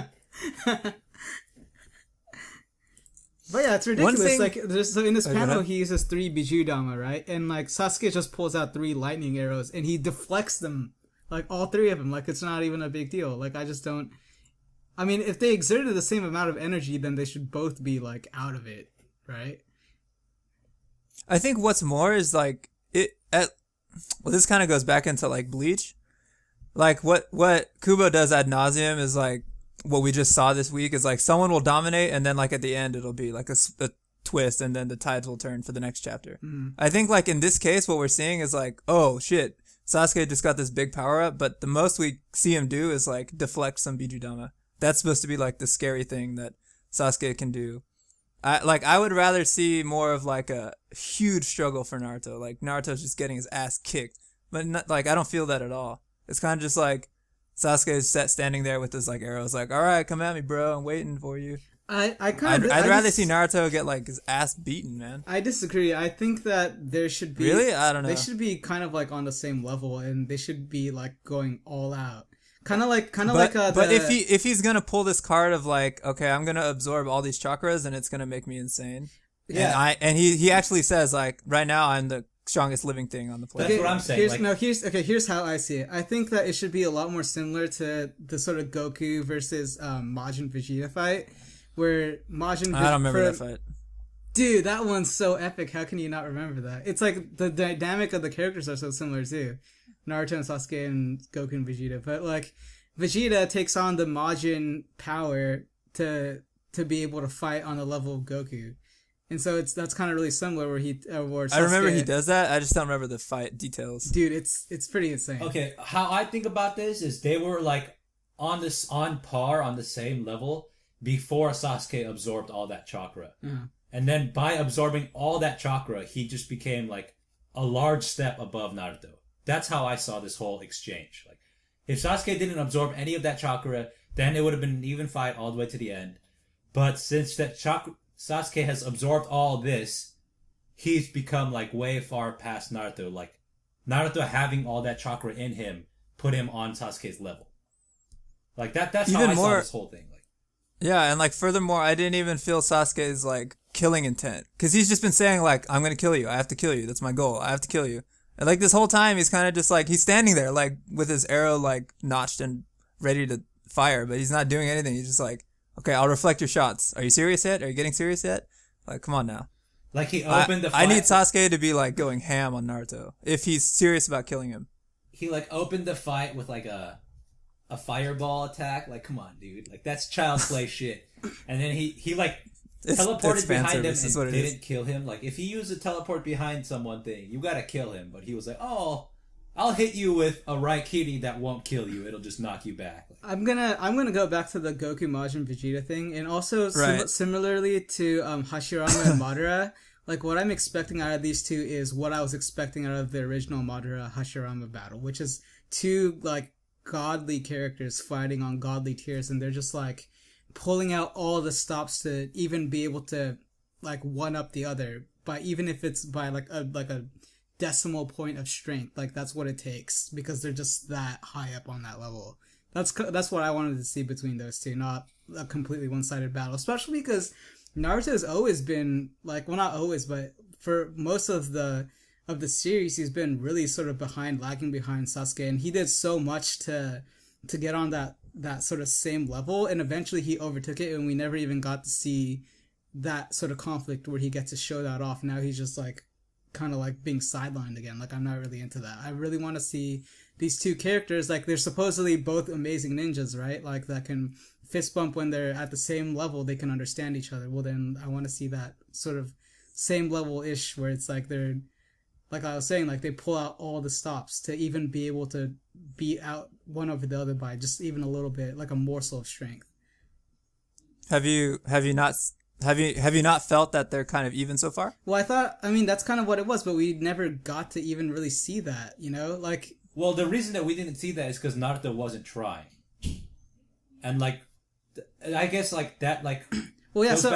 yeah, it's ridiculous. So in this panel, he uses 3 Bijudama, right? And like Sasuke just pulls out 3 lightning arrows and he deflects them, like all 3 of them. Like it's not even a big deal. Like I just don't. I mean, if they exerted the same amount of energy, then they should both be like out of it. Right. I think what's more is like this kind of goes back into like Bleach. Like what Kubo does ad nauseum is like what we just saw this week is like someone will dominate and then like at the end it'll be like a twist and then the tides will turn for the next chapter. I think like in this case what we're seeing is like, oh shit, Sasuke just got this big power up, but the most we see him do is like deflect some Bijudama. That's supposed to be like the scary thing that Sasuke can do. I would rather see more of like a huge struggle for Naruto. Like Naruto's just getting his ass kicked, but not, like I don't feel that at all. It's kind of just like Sasuke is standing there with his like arrows, like, all right, come at me, bro. I'm waiting for you. I'd rather see Naruto get like his ass beaten, man. I disagree. I think that there should be I don't know. They should be kind of like on the same level, and they should be like going all out. But if he's gonna pull this card of like, okay, I'm gonna absorb all these chakras and it's gonna make me insane. Yeah. And he actually says like, right now I'm the strongest living thing on the planet. That's what I'm saying. Here's how I see it. I think that it should be a lot more similar to the sort of Goku versus Majin Vegeta fight, where Majin. I don't remember that fight. Dude, that one's so epic. How can you not remember that? It's like the dynamic of the characters are so similar too. Naruto and Sasuke and Goku and Vegeta. But like Vegeta takes on the Majin power to be able to fight on the level of Goku. And so that's kind of really similar where Sasuke, I remember he does that. I just don't remember the fight details. Dude, it's pretty insane. Okay, how I think about this is they were like on par on the same level before Sasuke absorbed all that chakra. And then by absorbing all that chakra, he just became like a large step above Naruto. That's how I saw this whole exchange. Like, if Sasuke didn't absorb any of that chakra, then it would have been an even fight all the way to the end. But since that Sasuke has absorbed all this, he's become like way far past Naruto. Like, Naruto having all that chakra in him put him on Sasuke's level. Like, that's how I saw this whole thing. Like, yeah, and like furthermore, I didn't even feel Sasuke's like killing intent, because he's just been saying like, I'm gonna kill you, I have to kill you, that's my goal, I have to kill you. And like this whole time he's kind of just like, he's standing there like with his arrow like notched and ready to fire, but he's not doing anything. He's just like, okay, I'll reflect your shots. Are you serious yet? Are you getting serious yet? Like, come on now. Like, he opened the fight. I need Sasuke to be like going ham on Naruto if he's serious about killing him. He like opened the fight with like a fireball attack. Like, come on, dude. Like, that's child's play shit. And then he like teleported behind him and didn't kill him. Like, if he used a teleport behind someone thing, you gotta kill him. But he was like, oh, I'll hit you with a Raikiri that won't kill you. It'll just knock you back. Like, I'm gonna go back to the Goku Majin Vegeta thing, and also similarly to Hashirama and Madara. Like, what I'm expecting out of these two is what I was expecting out of the original Madara Hashirama battle, which is two like godly characters fighting on godly tiers, and they're just like pulling out all the stops to even be able to like one up the other, by even if it's by like a decimal point of strength. Like, that's what it takes, because they're just that high up on that level. That's what I wanted to see between those two, not a completely one-sided battle, especially because Naruto has always been like, well, not always, but for most of the series, he's been really sort of lagging behind Sasuke, and he did so much to get on that sort of same level, and eventually he overtook it, and we never even got to see that sort of conflict where he gets to show that off. Now he's just like kind of like being sidelined again. Like, I'm not really into that. I really want to see these two characters, like, they're supposedly both amazing ninjas, right? Like, that can fist bump when they're at the same level, they can understand each other. Well, then I want to see that sort of same level-ish where it's like they're, like I was saying, like, they pull out all the stops to even be able to beat out one over the other by just even a little bit, like a morsel of strength. Have you not felt that they're kind of even so far? Well, that's kind of what it was, but we never got to even really see that, you know? Like, well, the reason that we didn't see that is because Naruto wasn't trying. And like, I guess like that, like, well, yeah, so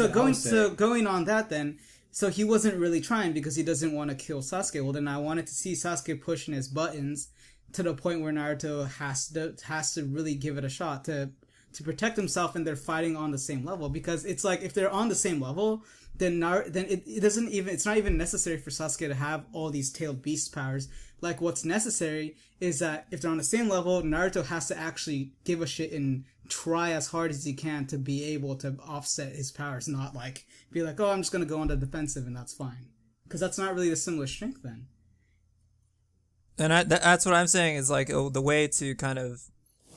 going on that then, so he wasn't really trying because he doesn't want to kill Sasuke. Well, then I wanted to see Sasuke pushing his buttons to the point where Naruto has to really give it a shot to protect himself, and they're fighting on the same level. Because it's like, if they're on the same level, then it's not even necessary for Sasuke to have all these tailed beast powers. Like, what's necessary is that if they're on the same level, Naruto has to actually give a shit and try as hard as he can to be able to offset his powers, not like be like, oh, I'm just gonna go on the defensive and that's fine, because that's not really a similar strength then. And that's what I'm saying is like, the way to kind of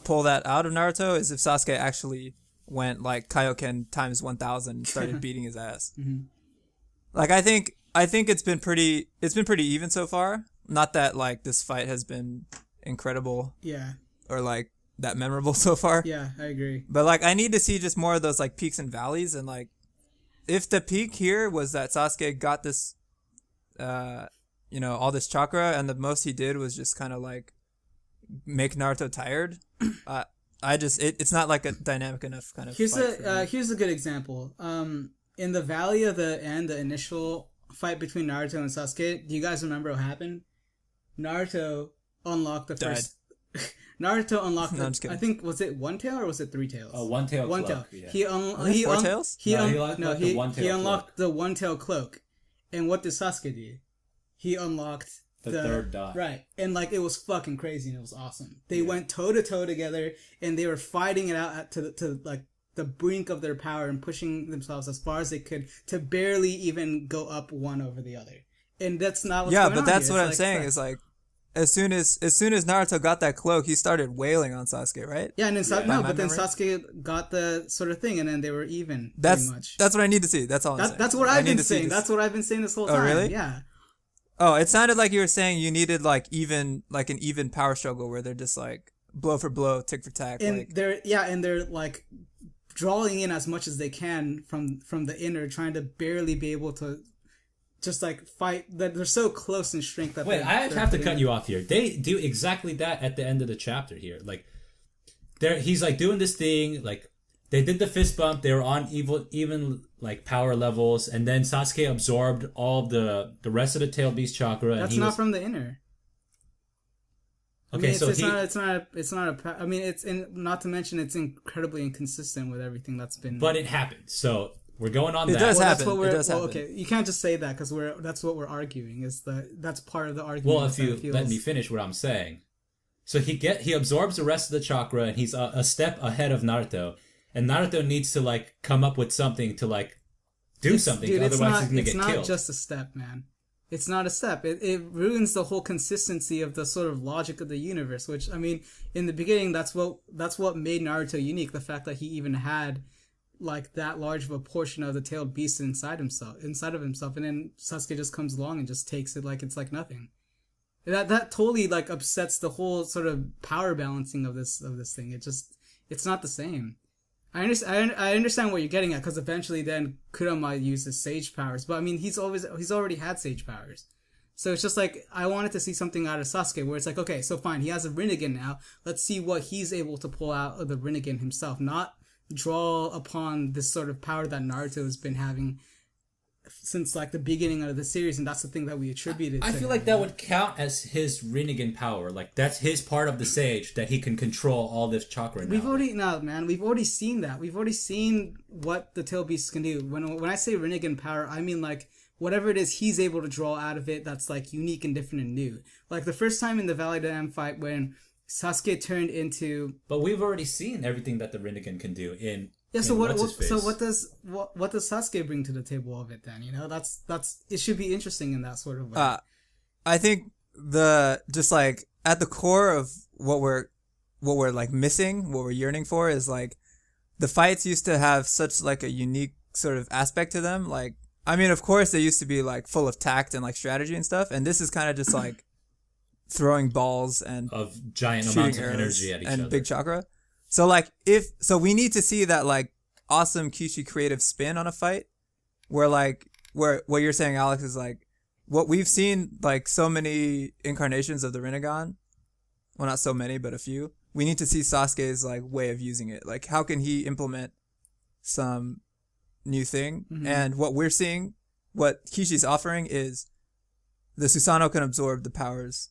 pull that out of Naruto is if Sasuke actually went like Kaioken times 1000 and started beating his ass. Mm-hmm. Like, I think it's been pretty even so far. Not that like this fight has been incredible. Yeah. Or like that memorable so far. Yeah, I agree. But like, I need to see just more of those like peaks and valleys, and like, if the peak here was that Sasuke got this, all this chakra, and the most he did was just kind of like make Naruto tired. It's not like a dynamic enough kind of. Here's a good example. In the Valley of the End, the initial fight between Naruto and Sasuke, do you guys remember what happened? Naruto unlocked the first. Naruto unlocked. I think, was it one tail or was it three tails? Oh, one tail. One cloak, tail. Yeah. Four tails? He unlocked the one tail cloak, and what did Sasuke do? He unlocked the third dot. Right, and like, it was fucking crazy and it was awesome. They went toe to toe together, and they were fighting it out to like the brink of their power and pushing themselves as far as they could to barely even go up one over the other. And that's not what's going on. Yeah, but that's here. what I'm saying is like, as soon as Naruto got that cloak, he started wailing on Sasuke, right? Yeah, and then but then memory? Sasuke got the sort of thing, and then they were even. That's pretty much. that's what I need to see. That's all. I'm saying. That's what I've been saying. That's what I've been saying this whole time. Really? Yeah. Oh, it sounded like you were saying you needed like an even power struggle where they're just like blow for blow, tick for tack. And like, they're like drawing in as much as they can from the inner, trying to barely be able to just like fight. That they're so close in strength that. Wait, I have to cut you off here. They do exactly that at the end of the chapter here. Like, he's like doing this thing. Like, they did the fist bump. They were on even like power levels, and then Sasuke absorbed all the rest of the tail beast chakra. That's and not from the inner. Okay, I mean, it's not a. I mean, not to mention it's incredibly inconsistent with everything that's been. But it happened. So we're going on it that. Does well, happen. It does happen. Okay, you can't just say that because that's what we're arguing. That's part of the argument. Well, if you let me finish what I'm saying, so he absorbs the rest of the chakra, and he's a step ahead of Naruto, and Naruto needs to like come up with something to like do something, dude, otherwise he's gonna get killed. It's not just a step, man. It's not a step. It ruins the whole consistency of the sort of logic of the universe. Which, I mean, in the beginning, that's what made Naruto unique. The fact that he even had like that large of a portion of the tailed beast inside of himself, and then Sasuke just comes along and just takes it like it's like nothing. That totally like upsets the whole sort of power balancing of this thing. It's not the same. I understand what you're getting at, because eventually then Kurama uses sage powers, but I mean he's already had sage powers, so it's just like I wanted to see something out of Sasuke where it's like, okay, so fine, he has a Rinnegan now. Let's see what he's able to pull out of the Rinnegan himself, not draw upon this sort of power that Naruto has been having since like the beginning of the series, and that's the thing that we attributed. I feel like that would count as his Rinnegan power. Like that's his part of the sage that he can control all this chakra. We've already seen that. We've already seen what the tail beasts can do. When I say Rinnegan power, I mean like whatever it is he's able to draw out of it that's like unique and different and new. Like the first time in the Valley Dam fight when Sasuke turned into. But we've already seen everything that the Rinnegan can do in. Yeah, so what does Sasuke bring to the table of it then? You know, that's it should be interesting in that sort of way. I think just like at the core of what we're like missing, what we're yearning for is like the fights used to have such like a unique sort of aspect to them. Like, I mean, of course they used to be like full of tact and like strategy and stuff, and this is kind of just like throwing balls and of giant amounts of energy at each other and big chakra. So like we need to see that like awesome Kishi creative spin on a fight where what you're saying, Alex, is like what we've seen like so many incarnations of the Rinnegan. Well, not so many, but a few. We need to see Sasuke's like way of using it. Like how can he implement some new thing? Mm-hmm. And what we're seeing, what Kishi's offering is the Susanoo can absorb the powers.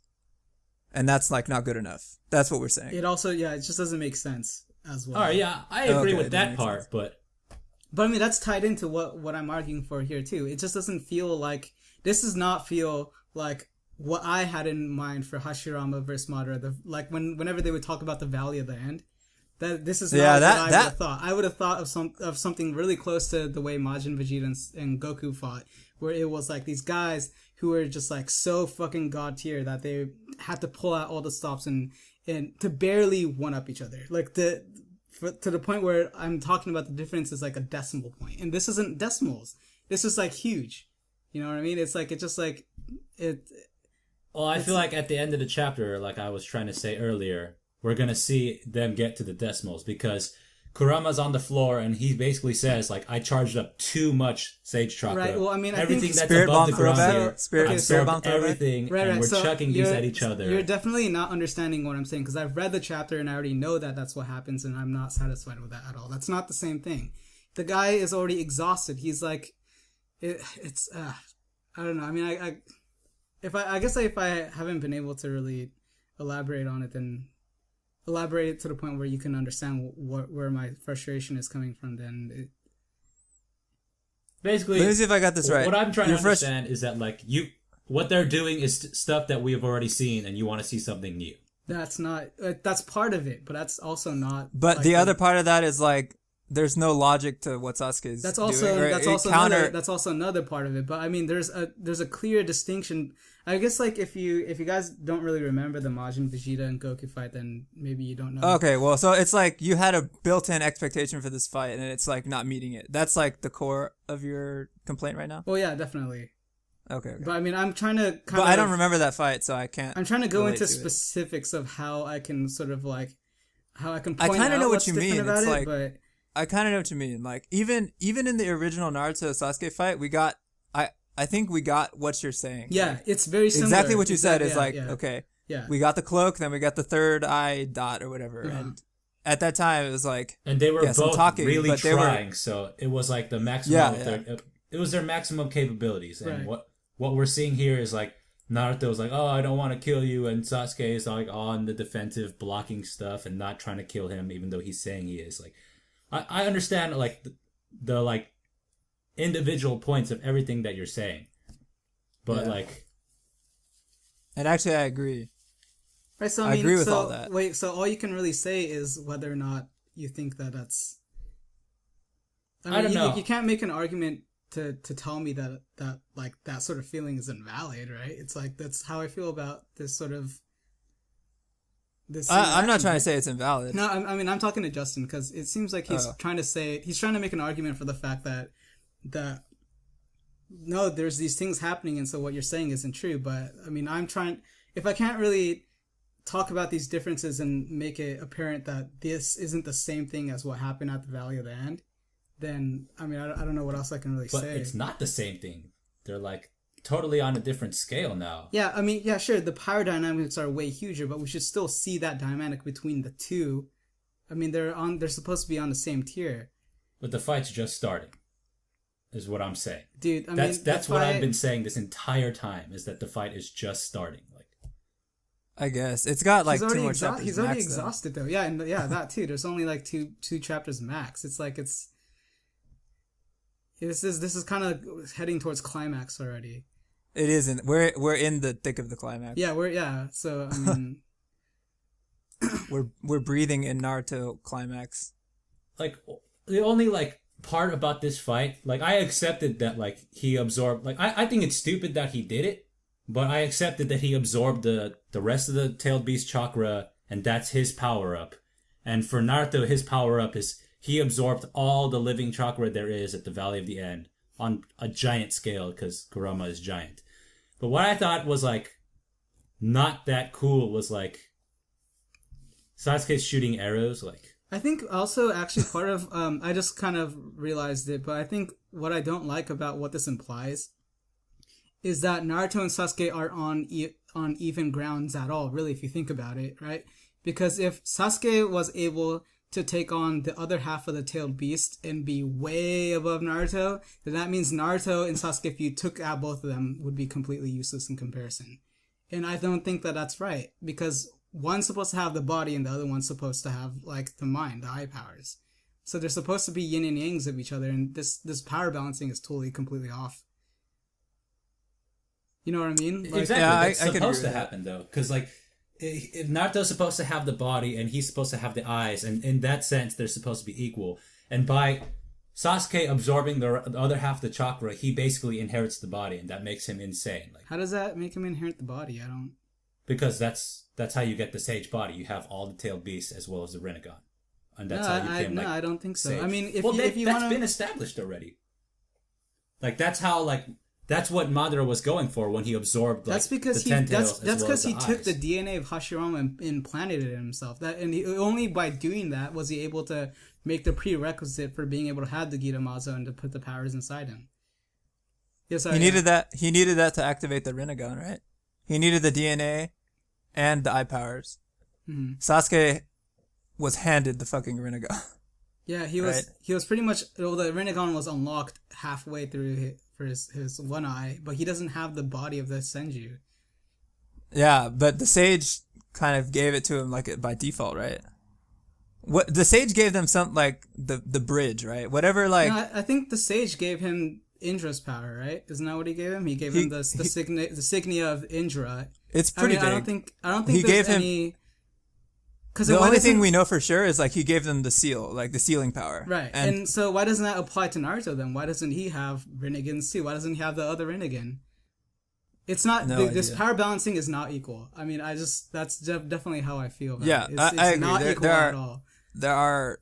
And that's like not good enough. That's what we're saying. It also, it just doesn't make sense as well. All right, yeah, I agree with that part, sense. But I mean that's tied into what I'm arguing for here too. It just doesn't feel like this does not feel like what I had in mind for Hashirama versus Madara. Like whenever they would talk about the Valley of the End, that this is not what I would have thought. I would have thought of something really close to the way Majin, Vegeta, and Goku fought, where it was like these guys who were just like so fucking god tier that they had to pull out all the stops and to barely one up each other, like to the point where I'm talking about the difference is like a decimal point, and this isn't decimals. This is like huge. You know what I mean? It's like it. Well, I feel like at the end of the chapter, like I was trying to say earlier, we're gonna see them get to the decimals because Kurama's on the floor and he basically says like I charged up too much sage chakra. Right. Well, I mean, everything I think that's above the ground here, spirit bomb everything, and we're so chucking these at each other. You're definitely not understanding what I'm saying because I've read the chapter and I already know that that's what happens, and I'm not satisfied with that at all. That's not the same thing. The guy is already exhausted. He's like, it's I don't know. I mean, I guess if I haven't been able to really elaborate on it, then elaborate it to the point where you can understand where my frustration is coming from. Then basically, let me see if I got this right. What I'm trying to understand is that like what they're doing is stuff that we have already seen, and you want to see something new. That's not. That's part of it, but that's also not. But like the other part of that is like there's no logic to what Sasuke is That's doing. also Or that's it also counter. another, that's also another part of it. But I mean, there's a clear distinction. I guess like if you guys don't really remember the Majin Vegeta and Goku fight, then maybe you don't know. Okay, well, so it's like you had a built-in expectation for this fight, and it's like not meeting it. That's like the core of your complaint right now. Well, yeah, definitely. Okay. But I mean, I'm trying to But I don't remember that fight, so I can't. I'm trying to go relate into to it. specifics of how I can sort of like how I can I point kinda out know what what's you different mean. about It's it, like- but I kind of know what you mean. Like even in the original Naruto Sasuke fight, we got I think we got what you're saying. yeah, Like, it's very similar. exactly what you said is Yeah, like yeah, okay, yeah. we got the cloak, then we got the third eye dot or whatever, and at that time it was like And they were yes, I'm both talking, really but they were- trying, so it was like the maximum. Yeah, of their, it was their maximum capabilities, and Right. what we're seeing here is like Naruto's like, oh, I don't want to kill you, and Sasuke is like on the defensive, blocking stuff and not trying to kill him, even though he's saying he is. Like, I understand like the like individual points of everything that you're saying, but Yeah. like, and actually I agree. Right, so I I mean, agree with so, all that. Wait, so all you can really say is whether or not you think that that's. I don't know. You can't make an argument to tell me that like that sort of feeling is invalid, right? It's like that's how I feel about this sort of. This. I'm not trying to say it's invalid. No, I mean I'm talking to Justin because it seems like he's trying to make an argument for the fact that no, there's these things happening, and so what you're saying isn't true. But I mean, if I can't really talk about these differences and make it apparent that this isn't the same thing as what happened at the Valley of the End, then I mean, I don't know what else I can really but say. it's not the same thing. They're like totally on a different scale now. Yeah, I mean, yeah, sure, the power dynamics are way huger, but we should still see that dynamic between the two. I mean, they're supposed to be on the same tier. But the fight's just starting, is what I'm saying. Dude, I That's mean, that's what I've been saying this entire time, is that the fight is just starting. Like, I guess it's got like he's two already, more chapters. he's already max, though. exhausted though. Yeah, and yeah, that too. There's only like two chapters max. It's like this is kind of heading towards climax already. It isn't. We're in the thick of the climax. Yeah. So I mean, We're breathing in Naruto climax. like the only like part about this fight, like I accepted that like he absorbed, like I think it's stupid that he did it, but I accepted that he absorbed the rest of the tailed beast chakra, and that's his power up. And for Naruto, his power up is he absorbed all the living chakra there is at the Valley of the End on a giant scale, because Kurama is giant. But what I thought was like not that cool was like Sasuke's shooting arrows, like. I think also actually part of I just kind of realized it, but I think what I don't like about what this implies is that Naruto and Sasuke are on even grounds at all, really, if you think about it, right? Because if Sasuke was able to take on the other half of the tailed beast and be way above Naruto, then that means Naruto and Sasuke, if you took out both of them, would be completely useless in comparison. And I don't think that that's right, because one's supposed to have the body and the other one's supposed to have like the mind, the eye powers. So they're supposed to be yin and yangs of each other, and this power balancing is totally completely off. You know what I mean? Like, Exactly. Yeah, That's I could supposed agree to with happen though, because like if Naruto's supposed to have the body and he's supposed to have the eyes, and in that sense they're supposed to be equal. And by Sasuke absorbing the other half of the chakra, he basically inherits the body, and that makes him insane. Like, how does that make him inherit the body? I don't. because that's how you get the sage body. You have all the tailed beasts as well as the Rinnegan, and that's how you can. I don't think so. sage. I mean, if well, you that's want been established already. Like that's how that's what Madara was going for when he absorbed. Like, that's because the 10 tails that's as well because as he took eyes. the DNA of Hashirama and implanted it in himself. Only by doing that was he able to make the prerequisite for being able to have the Gitamazo and to put the powers inside him. Yes, He needed that. He needed that to activate the Rinnegan, right? He needed the DNA and the eye powers. Mm-hmm. Sasuke was handed the fucking Rinnegan. Yeah, he was. Right. He was pretty much. Well, the Rinnegan was unlocked halfway through for his one eye, but he doesn't have the body of the Senju. Yeah, but the sage kind of gave it to him like by default, right? What the sage gave them some like the bridge, right? Whatever, like No, I think the sage gave him Indra's power, right? Isn't that what he gave him? He gave him the signia of Indra. it's pretty I mean, big. I don't think He there's gave him- any. The only thing we know for sure is like he gave them the seal, like the sealing power. Right. And so why doesn't that apply to Naruto then? Why doesn't he have Rinnegan's seal? Why doesn't he have the other Rinnegan? It's not this power balancing is not equal. I mean, that's definitely how I feel about it. It's I agree. Not equal at all. There are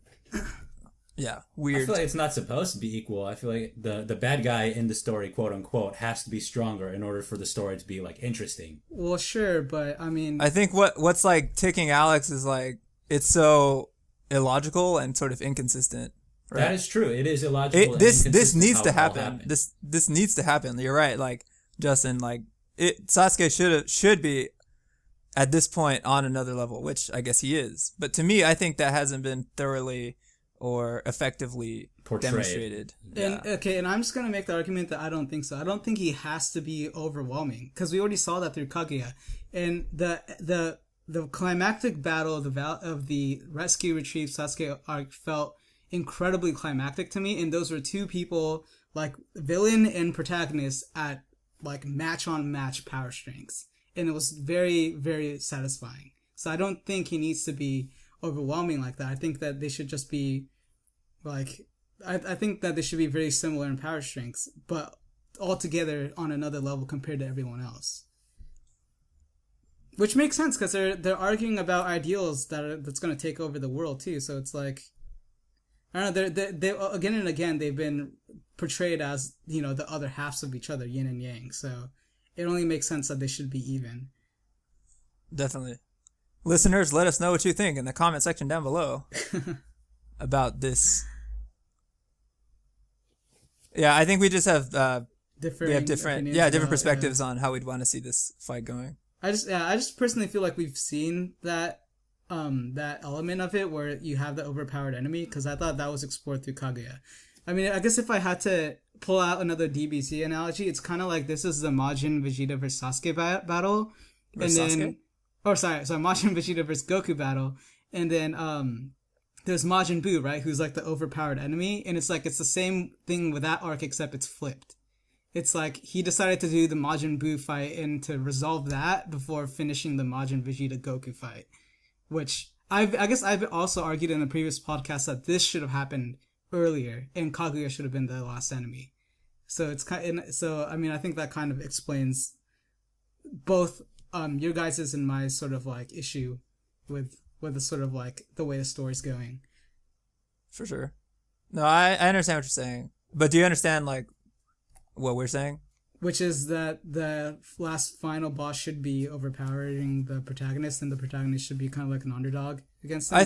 weird. I feel like it's not supposed to be equal. I feel like the bad guy in the story, quote unquote, has to be stronger in order for the story to be like interesting. Well, sure, but I mean, I think what's like ticking Alex is like it's so illogical and sort of inconsistent. Right? That is true. It is illogical. This needs to happen. This needs to happen. You're right, like Justin. Like Sasuke should be at this point on another level, which I guess he is. But to me, I think that hasn't been thoroughly or effectively demonstrated. And I'm just gonna make the argument that I don't think so. I don't think he has to be overwhelming because we already saw that through Kaguya, and the climactic battle of the rescue retrieve Sasuke arc felt incredibly climactic to me, and those were two people like villain and protagonist at like match on match power strengths, and it was very, very satisfying. So I don't think he needs to be overwhelming like that. I think that they should just be like I think that they should be very similar in power strengths, but all together on another level compared to everyone else. Which makes sense because they're arguing about ideals that's going to take over the world too. So it's like I don't know. They again and again they've been portrayed as the other halves of each other, yin and yang. So it only makes sense that they should be even. Definitely. Listeners, let us know what you think in the comment section down below about this. Yeah, I think we just have different perspectives on how we'd want to see this fight going. I just personally feel like we've seen that element of it where you have the overpowered enemy, because I thought that was explored through Kaguya. I mean, I guess if I had to pull out another DBZ analogy, it's kind of like this is the Majin Vegeta versus Sasuke battle, Majin Vegeta versus Goku battle, and then there's Majin Buu, right, who's like the overpowered enemy, and it's the same thing with that arc except it's flipped. It's like he decided to do the Majin Buu fight and to resolve that before finishing the Majin Vegeta Goku fight, which I guess I've also argued in the previous podcast that this should have happened earlier and Kaguya should have been the last enemy. So I mean I think that kind of explains both your guys's and my sort of like issue with the sort of like the way the story's going. For sure. No, I understand what you're saying, but do you understand like what we're saying? Which is that the last final boss should be overpowering the protagonist, and the protagonist should be kind of like an underdog against them.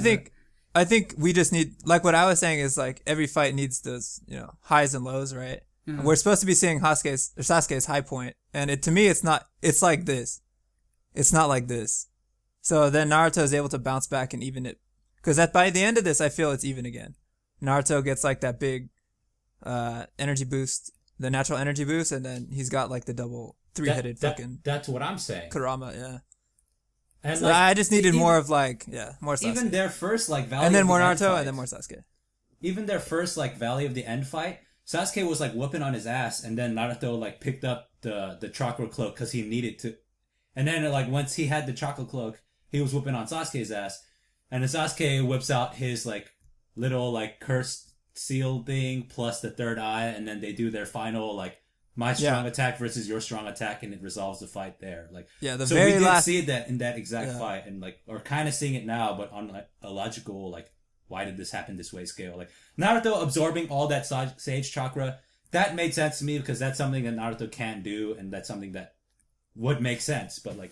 I think we just need, like what I was saying is like every fight needs those highs and lows, right? Yeah. We're supposed to be seeing Sasuke's high point, and to me it's like this. It's not like this. So then Naruto is able to bounce back and even it, because by the end of this I feel it's even again. Naruto gets like that big energy boost. The natural energy boost, and then he's got like the double three-headed fucking. That's what I'm saying. Kurama, yeah. And so I just needed more of like, more Sasuke. Even their first like Valley, and then of more the Naruto, fight, and then more Sasuke. Even their first like Valley of the End fight, Sasuke was like whooping on his ass, and then Naruto like picked up the chakra cloak because he needed to, and then like once he had the chakra cloak, he was whooping on Sasuke's ass, and then Sasuke whips out his like little like cursed seal thing plus the third eye, and then they do their final like my strong attack versus your strong attack, and it resolves the fight there. Like so we did see that in that exact fight, and like or kind of seeing it now, but on like a logical like why did this happen this way scale. Like Naruto absorbing all that sage chakra, that made sense to me because that's something that Naruto can do, and that's something that would make sense. But like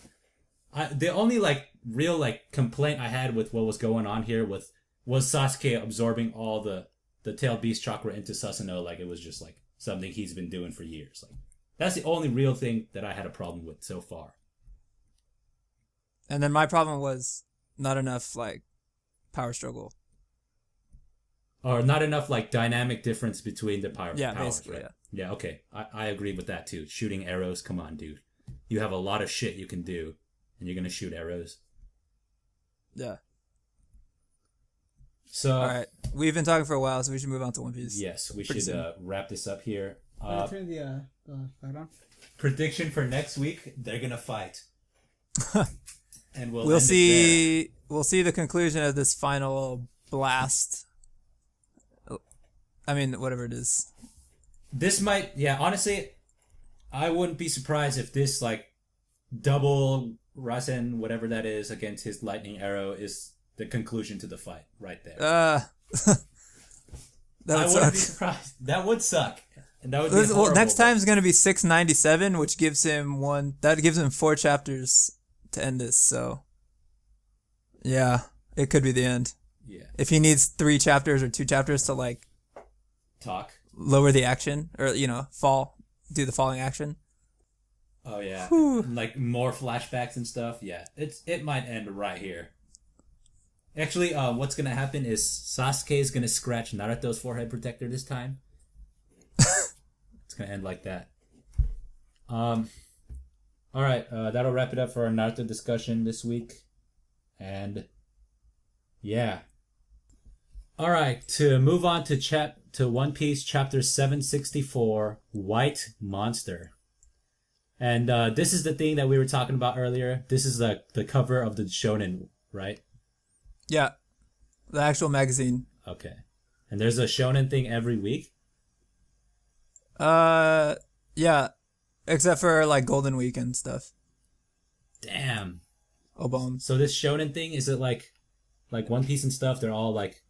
the only like real like complaint I had with what was going on here was Sasuke absorbing all the tailed beast chakra into Susanoo, like it was just like something he's been doing for years. Like that's the only real thing that I had a problem with so far. And then my problem was not enough like power struggle, or not enough like dynamic difference between the powers. Basically, right? Yeah. Okay, I agree with that too. Shooting arrows, come on, dude. You have a lot of shit you can do, and you're gonna shoot arrows. Yeah. So, all right, we've been talking for a while, so we should move on to One Piece. Yes, we should wrap this up here. Turn the fight on. Prediction for next week: they're gonna fight. And we'll We'll end it see. We'll see the conclusion of this final blast. I mean, whatever it is. there. This might, yeah, honestly, I wouldn't be surprised if this, like, double Rasen, whatever that is, against his lightning arrow is the conclusion to the fight right there. That I would wouldn't be suck. surprised. That would suck. And that would be horrible. Well, next time is going to be 697, which gives him one. That gives him 4 chapters to end this. So, yeah, it could be the end. Yeah. If he needs 3 chapters or 2 chapters to like Talk. lower the action or do the falling action. Oh yeah. Whew. Like more flashbacks and stuff. Yeah. It might end right here. Actually, what's gonna happen is Sasuke is gonna scratch Naruto's forehead protector this time. It's gonna end like that. All right, that'll wrap it up for our Naruto discussion this week, and yeah. All right, to move on to One Piece chapter 764, White Monster, and this is the thing that we were talking about earlier. This is the cover of the Shonen, right? Yeah, the actual magazine. Okay. And there's a shonen thing every week? Yeah, except for like Golden Week and stuff. Damn. Obon. So this shonen thing, is it like One Piece and stuff, they're all like...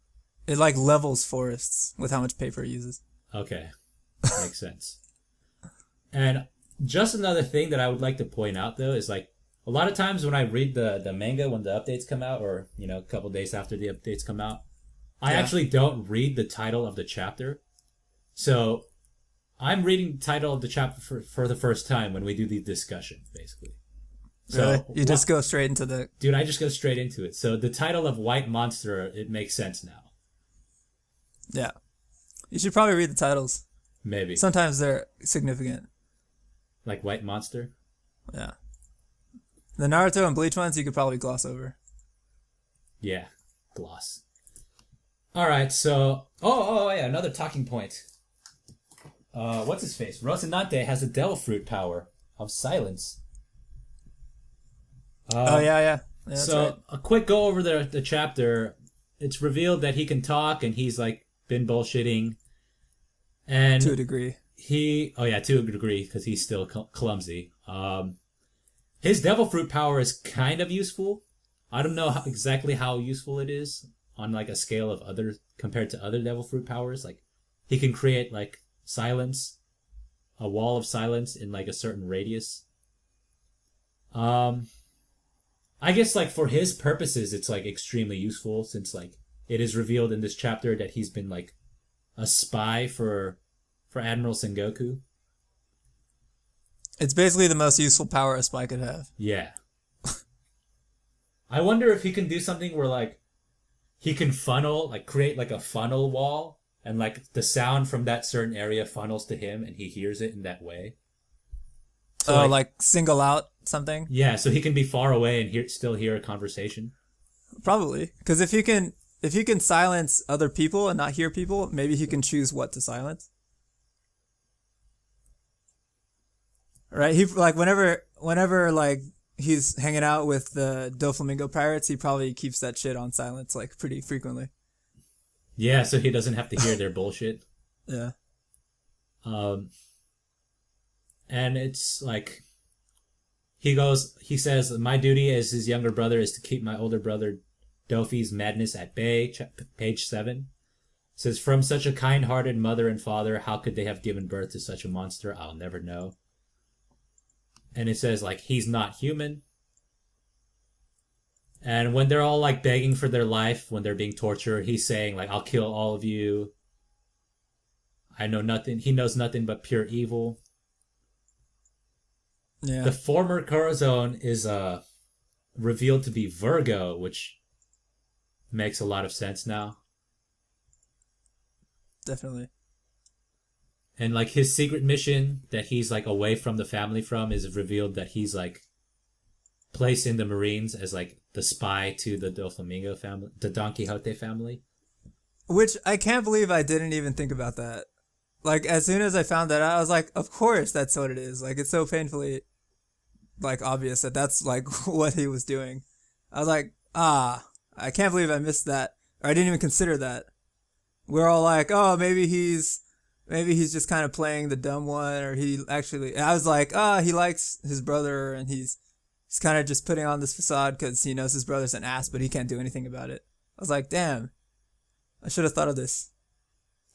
It like levels forests with how much paper it uses. Okay. Makes sense. And just another thing that I would like to point out, though, is like, a lot of times when I read the manga when the updates come out, or, a couple days after the updates come out, I actually don't read the title of the chapter. So I'm reading the title of the chapter for the first time when we do the discussion, basically. So Really? You just go straight into the... Dude, I just go straight into it. So the title of White Monster, it makes sense now. Yeah. You should probably read the titles. Maybe. Sometimes they're significant. Like White Monster? Yeah. The Naruto and Bleach ones you could probably gloss over. Yeah, gloss. All right, so... Oh, yeah, another talking point. What's his face? Rocinante has a devil fruit power of silence. Yeah, that's So, right. a quick go over the chapter. It's revealed that he can talk, and he's, like, been bullshitting. And To a degree. to a degree, because he's still clumsy. His devil fruit power is kind of useful. I don't know exactly how useful it is on like a scale of compared to other devil fruit powers. Like he can create like silence, a wall of silence in like a certain radius. I guess like for his purposes, it's like extremely useful since like it is revealed in this chapter that he's been like a spy for Admiral Sengoku. It's basically the most useful power a spy could have. Yeah. I wonder if he can do something where, like, he can create, like, a funnel wall, and, like, the sound from that certain area funnels to him, and he hears it in that way. So, like single out something? Yeah, so he can be far away and still hear a conversation. Probably. Because if you can silence other people and not hear people, maybe he can choose what to silence. Right? He like whenever like he's hanging out with the Doflamingo pirates, he probably keeps that shit on silence like pretty frequently. Yeah, so he doesn't have to hear their bullshit. Yeah. And it's like he says, my duty as his younger brother is to keep my older brother Dofi's madness at bay. Page 7. It says, from such a kind-hearted mother and father, how could they have given birth to such a monster? I'll never know. And it says, like, he's not human. And when they're all, like, begging for their life, when they're being tortured, he's saying, like, I'll kill all of you. I know nothing. He knows nothing but pure evil. Yeah. The former Corazon is revealed to be Virgo, which makes a lot of sense now. Definitely. And, like, his secret mission that he's, like, away from the family from is revealed that he's, like, placed in the Marines as, like, the spy to the Doflamingo family, the Don Quixote family. Which I can't believe I didn't even think about that. Like, as soon as I found that out, I was like, of course that's what it is. Like, it's so painfully, like, obvious that that's, like, what he was doing. I was like, I can't believe I missed that. Or I didn't even consider that. We're all like, oh, maybe he's just kind of playing the dumb one, or he actually. I was like, he likes his brother, and he's kind of just putting on this facade because he knows his brother's an ass, but he can't do anything about it. I was like, damn, I should have thought of this.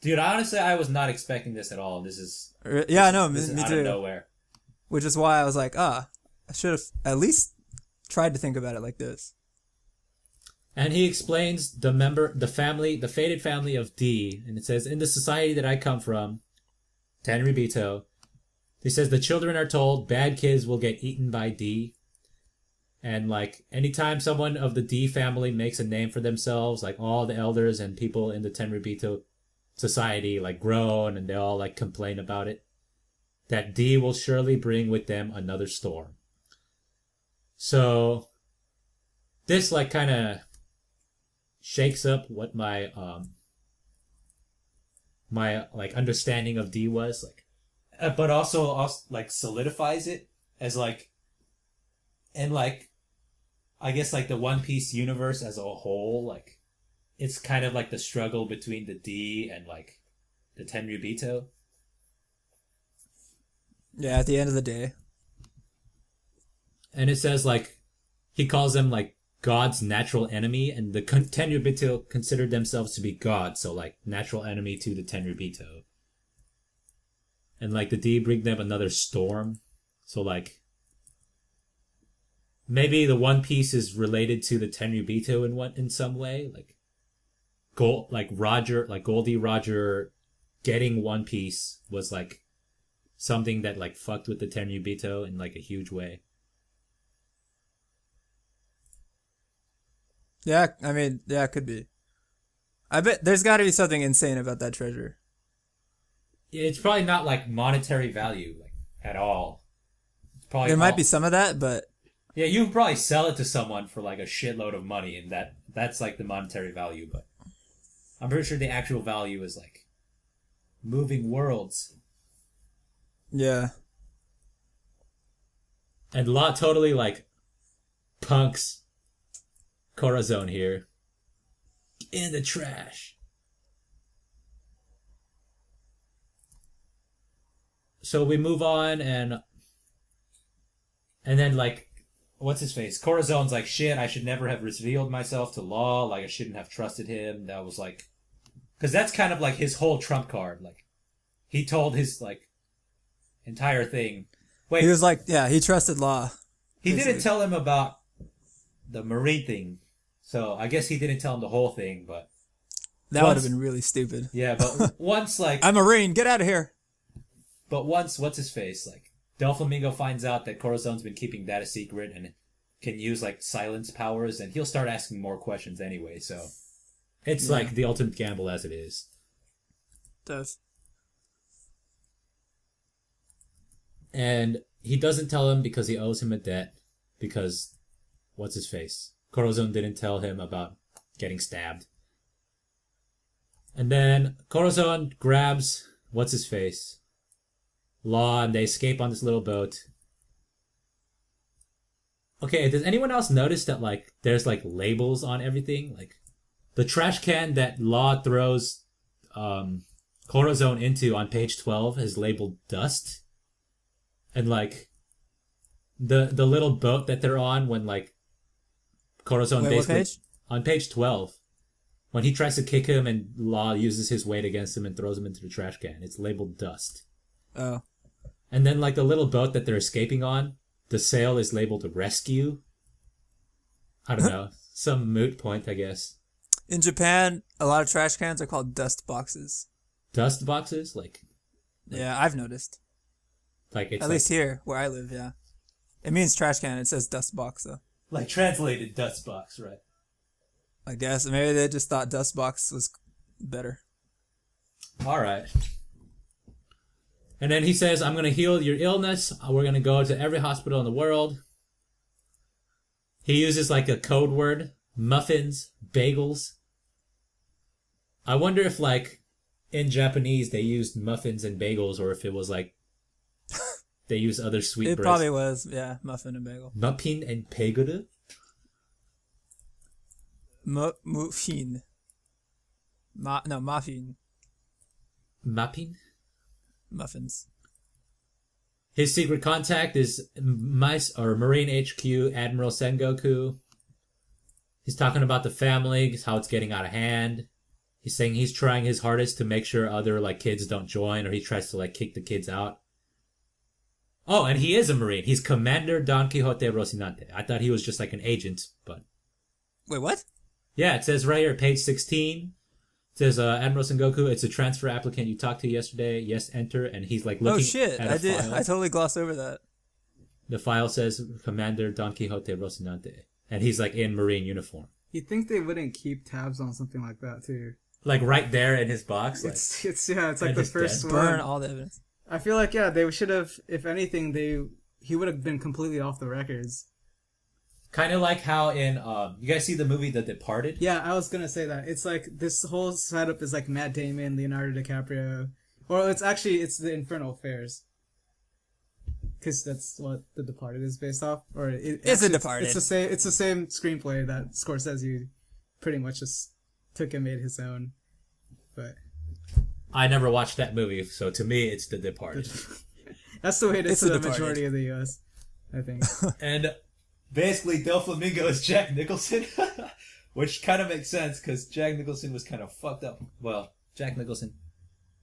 Dude, honestly, I was not expecting this at all. This is Me out too. of nowhere. Which is why I was like, I should have at least tried to think about it like this. And he explains the fated family of D, and it says, in the society that I come from, Tenryubito, he says the children are told bad kids will get eaten by D. And like anytime someone of the D family makes a name for themselves, like all the elders and people in the Tenryubito society like groan and they all like complain about it, that D will surely bring with them another storm. So this like kind of shakes up what my my like understanding of D was like, but also like solidifies it as like, and like I guess like the One Piece universe as a whole, like it's kind of like the struggle between the D and like the Tenryubito. Yeah, at the end of the day. And it says like he calls them like God's natural enemy, and the Tenryubito considered themselves to be God, so like natural enemy to the Tenryubito. And like the D bring them another storm, so like maybe the One Piece is related to the Tenryubito in some way, like Goldie Roger getting One Piece was like something that like fucked with the Tenryubito in like a huge way. Yeah, I mean, yeah, it could be. I bet there's got to be something insane about that treasure. It's probably not like monetary value, like at all. It's probably there might be some of that, but yeah, you could probably sell it to someone for like a shitload of money, and that's like the monetary value. But I'm pretty sure the actual value is like moving worlds. Yeah. And Law totally like punks Corazon here. In the trash. So we move on and then like what's his face? Corazon's like, shit, I should never have revealed myself to Law, like I shouldn't have trusted him. That was like, because that's kind of like his whole trump card. Like he told his like entire thing. Wait, he was like, yeah, he trusted Law. He didn't tell him about the Marine thing. So I guess he didn't tell him the whole thing, but that would have been really stupid. Yeah, but once like I'm a Marine, get out of here. But once what's his face? Like Doflamingo finds out that Corazon's been keeping that a secret and can use like silence powers, and he'll start asking more questions anyway, so it's like the ultimate gamble as it is. Does. And he doesn't tell him because he owes him a debt, because what's his face? Corazon didn't tell him about getting stabbed. And then Corazon grabs what's his face? Law, and they escape on this little boat. Okay, does anyone else notice that like there's like labels on everything? Like the trash can that Law throws Corazon into on page 12 is labeled dust. And like the little boat that they're on when like Corazon basically on page 12 when he tries to kick him and Law uses his weight against him and throws him into the trash can, it's labeled dust. Oh. And then like the little boat that they're escaping on, the sail is labeled rescue. I don't know, some moot point, I guess. In Japan, a lot of trash cans are called dust boxes. Dust boxes, like yeah, I've noticed. Like it's at least here where I live, yeah. It means trash can. It says dust box though. Like translated dust box, right? I guess maybe they just thought dust box was better. All right. And then he says, I'm going to heal your illness. We're going to go to every hospital in the world. He uses like a code word, muffins, bagels. I wonder if like in Japanese they used muffins and bagels, or if it was like they use other sweet breads. It probably was, yeah, muffin and bagel. Muffin and bagel? Muffin. Muffin. Mapping? Muffins. His secret contact is Marine HQ Admiral Sengoku. He's talking about the family, how it's getting out of hand. He's saying he's trying his hardest to make sure other like kids don't join, or he tries to like kick the kids out. Oh, and he is a Marine. He's Commander Don Quixote Rocinante. I thought he was just like an agent, but... Wait, what? Yeah, it says right here, page 16. It says, Admiral Sengoku, it's a transfer applicant you talked to yesterday. Yes, enter. And he's like looking at a file. I totally glossed over that. The file says Commander Don Quixote Rocinante. And he's like in Marine uniform. You'd think they wouldn't keep tabs on something like that too. Like right there in his box? Like, it's like the first one. Burn all the evidence. I feel like, yeah, they should have, if anything, he would have been completely off the records. kind of like how in, you guys see the movie The Departed? Yeah, I was gonna say that. It's like, this whole setup is like Matt Damon, Leonardo DiCaprio. Or it's the Infernal Affairs. Because that's what The Departed is based off. Or it's The Departed. It's the same screenplay that Scorsese pretty much just took and made his own. But I never watched that movie, so to me, it's The Departed. That's the way it is It's to The the Departed. majority of the U.S., I think. And basically, Doflamingo is Jack Nicholson, which kind of makes sense because Jack Nicholson was kind of fucked up. Well, Jack Nicholson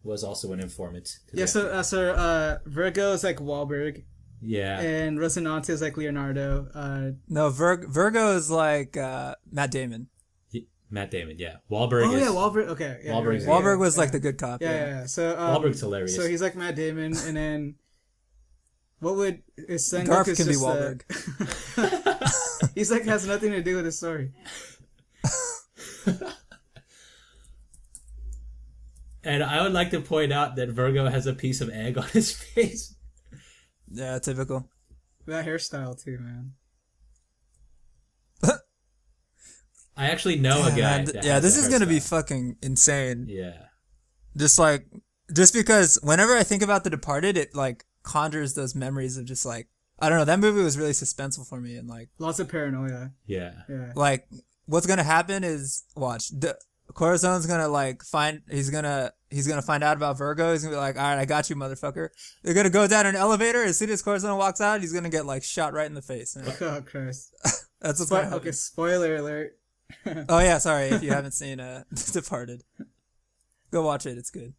was also an informant. to the Yeah, FBI. so Virgo is like Wahlberg, Yeah. and Rocinante is like Leonardo. No, Virgo is like Matt Damon. Matt Damon, yeah. Wahlberg is... yeah, Wahlberg. Okay, yeah, Wahlberg's- yeah, Wahlberg was yeah. like the good cop. Yeah. So Wahlberg's hilarious. So he's like Matt Damon, and then what would is Sengoku's Garth can be just Wahlberg. he's like has nothing to do with the story. And I would like to point out that Virgo has a piece of egg on his face. Yeah, typical. That hairstyle too, man. I actually know a guy. that Yeah, has this that is gonna be hairstyle. fucking insane. Yeah. Just because whenever I think about The Departed, it like conjures those memories of just like, I don't know, that movie was really suspenseful for me, and like Lots of paranoia. Yeah. Yeah. like what's gonna happen is Corazone's gonna like he's gonna find out about Virgo. He's gonna be like, all right, I got you, motherfucker. They're gonna go down an elevator. As soon as Corazon walks out, he's gonna get like shot right in the face. And Oh Christ. that's what's gonna happen. Okay, spoiler alert. Oh yeah, sorry if you haven't seen Departed. Go watch it. It's good.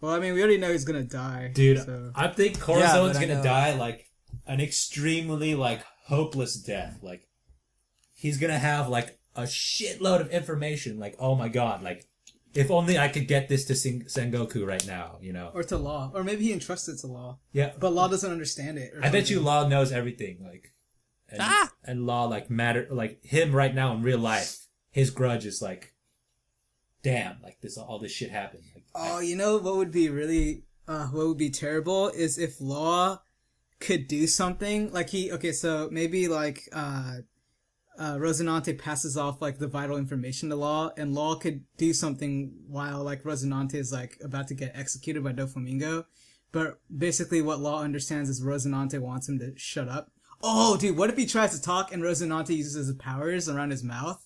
Well, I mean, we already know he's gonna die, Dude, So. I think Yeah, Corazone's but I gonna know. die like an extremely like hopeless death. Like he's gonna have like a shitload of information. Like, oh my god, like if only I could get this to Sengoku right now, you know? Or to Law, or maybe he entrusts it to Law, Yeah. but Law doesn't understand it. Or I bet you something. Law knows everything. Like, and Law like like him right now in real life. His grudge is like, damn, like all this shit happened. Like, Oh, you know what would be really, what would be terrible is if Law could do something like so maybe like Rocinante passes off like the vital information to Law, and Law could do something while like Rocinante is like about to get executed by Doflamingo. But basically what Law understands is Rocinante wants him to shut up. Oh, dude, what if he tries to talk and Rocinante uses his powers around his mouth?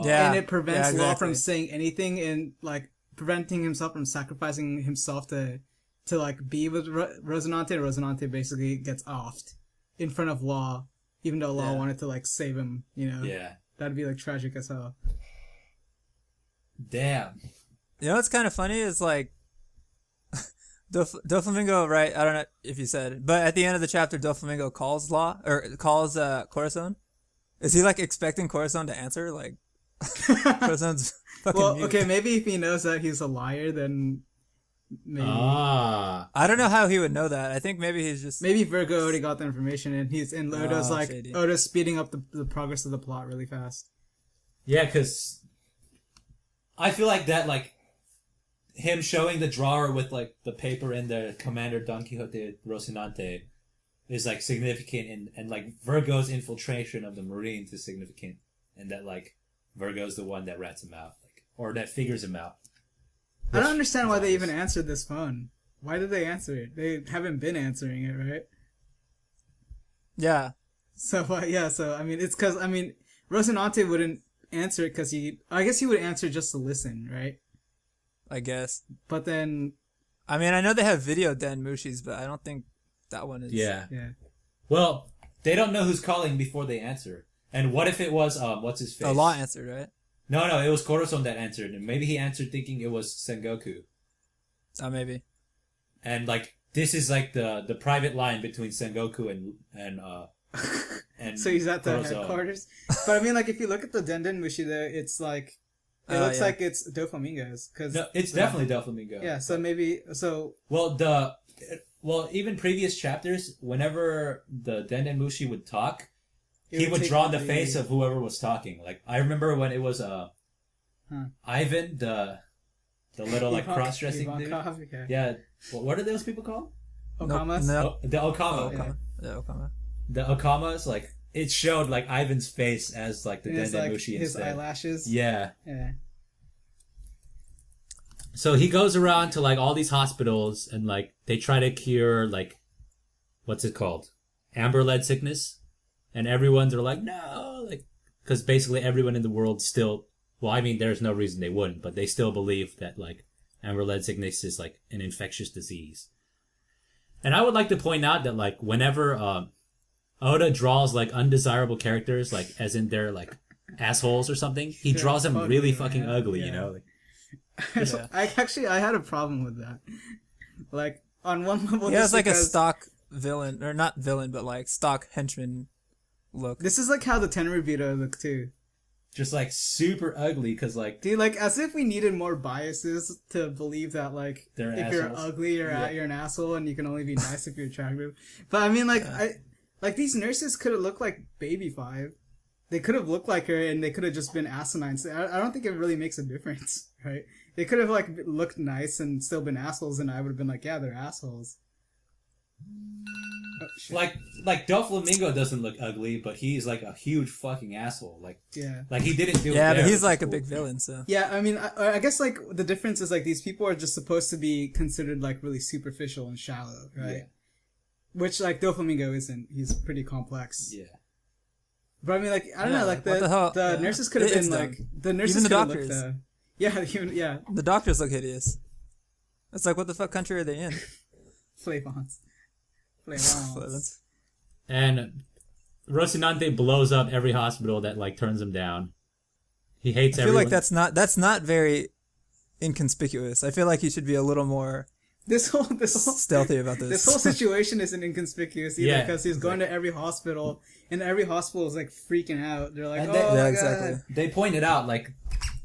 Yeah, And it prevents yeah, Law exactly. from saying anything and like preventing himself from sacrificing himself to like be with Rocinante. Rocinante basically gets offed in front of Law, even though Law Yeah. wanted to like save him, you know. yeah. That'd be like tragic as hell. Damn. You know what's kind of funny is like Doflamingo, right? I don't know if you said it, but at the end of the chapter, Doflamingo calls Corazon. Is he like expecting Corazon to answer? Like Corazon's fucking Well, mute. okay, maybe if he knows that he's a liar, then maybe Ah. I don't know how he would know that. I think maybe he's just maybe Virgo already got the information, and Oda's like shady. Oda's speeding up the progress of the plot really fast. Yeah, because I feel like that, like, him showing the drawer with, like, the paper and the Commander Don Quixote Rocinante is, like, significant, and like, Virgo's infiltration of the Marines is significant, and that, like, Virgo's the one that rats him out, like, or that figures him out. I don't understand why they Which is even answered this phone. Why did they answer it? They haven't been answering it, right? yeah. So yeah, so I mean, it's because Rocinante wouldn't answer it because I guess he would answer just to listen, right? I guess. But then, I mean, I know they have video Den Mushis, but I don't think that one is. Yeah. yeah. Well, they don't know who's calling before they answer. And what if it was what's his face? A Law answered, right? No, it was Koroson that answered, and maybe he answered thinking it was Sengoku. Oh, maybe. And like this is like the private line between Sengoku and So he's at the Koroson. headquarters. But I mean, like, if you look at the Denden Mushi there, it's like it looks yeah. like it's Doflamingo's. No, it's definitely Doflamingo. Yeah. So maybe Well, even previous chapters, whenever the Denden Mushi would talk, it he would take draw the face of whoever was talking. Like I remember when it was Ivan, the little like cross dressing dude. Yeah. Yeah. What are those people called? Okamas. No. The Okama. Okama. Yeah, Okama. The Okamas, like it showed like Ivan's face as like the His, Denden like, Mushi his instead. eyelashes. Yeah. Yeah. So he goes around to like all these hospitals and like they try to cure like what's it called? Amber lead sickness. And everyone's are like, no, like because basically everyone in the world still well, I mean there's no reason they wouldn't, but they still believe that like amber lead sickness is like an infectious disease. And I would like to point out that like whenever Oda draws like undesirable characters, like as in they're like assholes or something, he draws them really fucking ugly, you know? Like, Yeah. I had a problem with that. Like on one level, He has just like a because- stock villain, or not villain, but like stock henchman look. This is like how the Tenryubito look too. just like super ugly because like Dude, like as if we needed more biases to believe that like They're if you're assholes. ugly you're an asshole and you can only be nice if you're attractive. But I mean like like these nurses could have looked like Baby Five. They could have looked like her and they could have just been asinine. So I don't think it really makes a difference, right? They could have like looked nice and still been assholes and I would have been like, yeah, they're assholes. Oh, shit. like Doflamingo doesn't look ugly, but he's like a huge fucking asshole. Yeah. Like he didn't do it. Yeah, there, but he's which like is a cool. big villain, so. Yeah, I mean, I guess, like, the difference is, like, these people are just supposed to be considered, like, really superficial and shallow, right? Yeah. Which, like, Doflamingo isn't. He's pretty complex. Yeah. But, I mean, like, I don't know, like, what the hell? the Yeah. nurses could have It is been, dumb. like, the nurses Even the could have looked, doctors. yeah, The doctors look hideous. It's like, what the fuck country are they in? Flavons. And Rocinante blows up every hospital that like turns him down. He hates I feel everyone. like that's not very inconspicuous. I feel like he should be a little more This whole stealthy about this. This whole situation isn't inconspicuous either Yeah, because he's going to every hospital and every hospital is like freaking out. They're like, And oh they- my Yeah, god. exactly. They pointed out like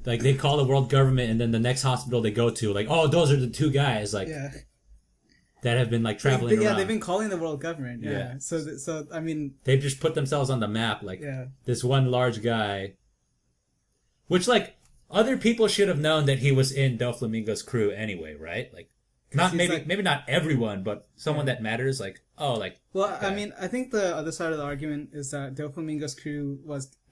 they call the world government, and then the next hospital they go to, like, oh, those are the two guys like Yeah. that have been like traveling Yeah, around. they've been calling the world government. Yeah. Yeah. So I mean, They've just put themselves on the map, like yeah. this one large guy. Which like other people should have known that he was in Doflamingo's crew anyway, right? Like not he's, like- maybe not everyone, but someone that matters. Like Well, okay. I mean, I think the other side of the argument is that Doflamingo's crew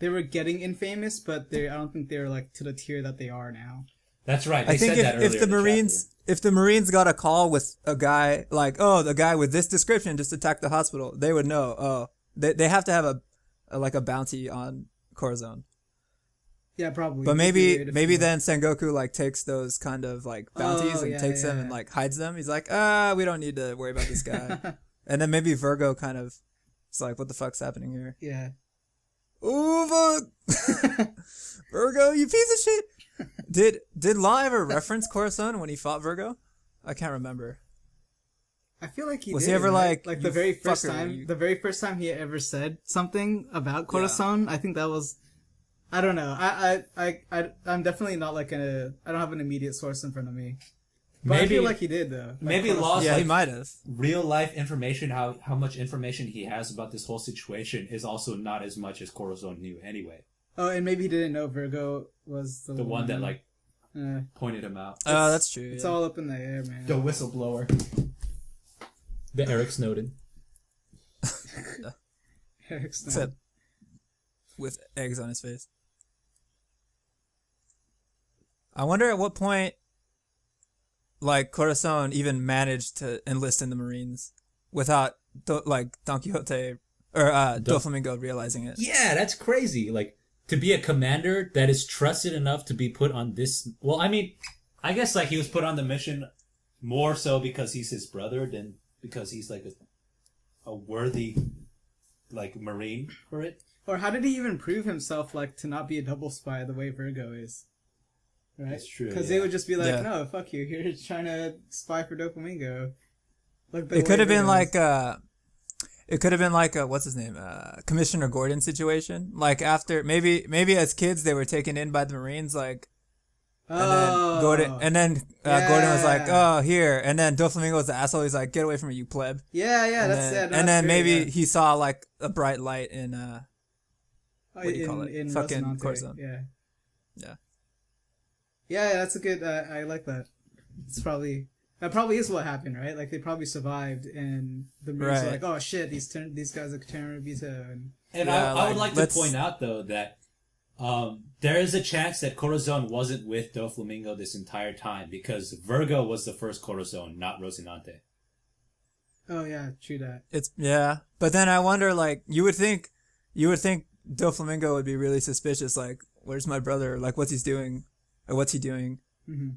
they were getting infamous, but I don't think they're like to the tier that they are now. That's right. They I think said that if earlier the in Marines if the Marines got a call with a guy like, oh, the guy with this description just attacked the hospital, they would know. Oh, they have to have a bounty on Corazon. Yeah, probably. But It'd be weird if maybe it- then Sengoku like takes those kind of like bounties and yeah, takes them yeah. and like hides them. He's like, we don't need to worry about this guy. And then maybe Virgo kind of is like, what the fuck's happening here? Yeah. Ooh, fuck. Virgo, you piece of shit. Did Law ever reference Corazon when he fought Virgo? I can't remember. I feel like he Was did, he ever right? like, the "You very first fucker, time you-" the very first time he ever said something about Corazon? I think that was, I don't know. I'm definitely not like I don't have an immediate source in front of me. But I Maybe- feel like he did though. Like maybe Corazon- Law's Yeah, like he might have. real life information, how much information he has about this whole situation is also not as much as Corazon knew anyway. Oh, and maybe he didn't know Virgo was the The one that like Uh, pointed him out. Oh, that's true. it's yeah. all up in the air, man. The whistleblower. The Eric Snowden. Eric Snow. Except with eggs on his face. I wonder at what point, like, Corazon even managed to enlist in the Marines without, Don Quixote or Doflamingo realizing it. Yeah, that's crazy. Like, to be a commander that is trusted enough to be put on this. Well, I mean, I guess like he was put on the mission more so because he's his brother than because he's like a worthy like Marine for it. Or how did he even prove himself like to not be a double spy the way Virgo is? Right? That's true. Because they would just be like, no, fuck you. You're just trying to spy for Doflamingo. Like it could have been like it could have been like a what's his name, Commissioner Gordon situation. Like after maybe as kids they were taken in by the Marines, like, and then Gordon was like, oh here, and then Doflamingo was the asshole. He's like, get away from me, you pleb. Yeah, and then maybe he saw like a bright light in what do you call it? In fucking Rocinante. Corzon. Yeah, that's a good. I like that. That probably is what happened, right? Like they probably survived, and the Marines were like, "Oh shit, these guys are Terrorvito." And I would like to point out though that there is a chance that Corazon wasn't with Doflamingo this entire time because Virgo was the first Corazon, not Rocinante. Oh yeah, true that. But then I wonder, like, you would think Doflamingo would be really suspicious. Like, where's my brother? Like, what's he doing? Mm-hmm.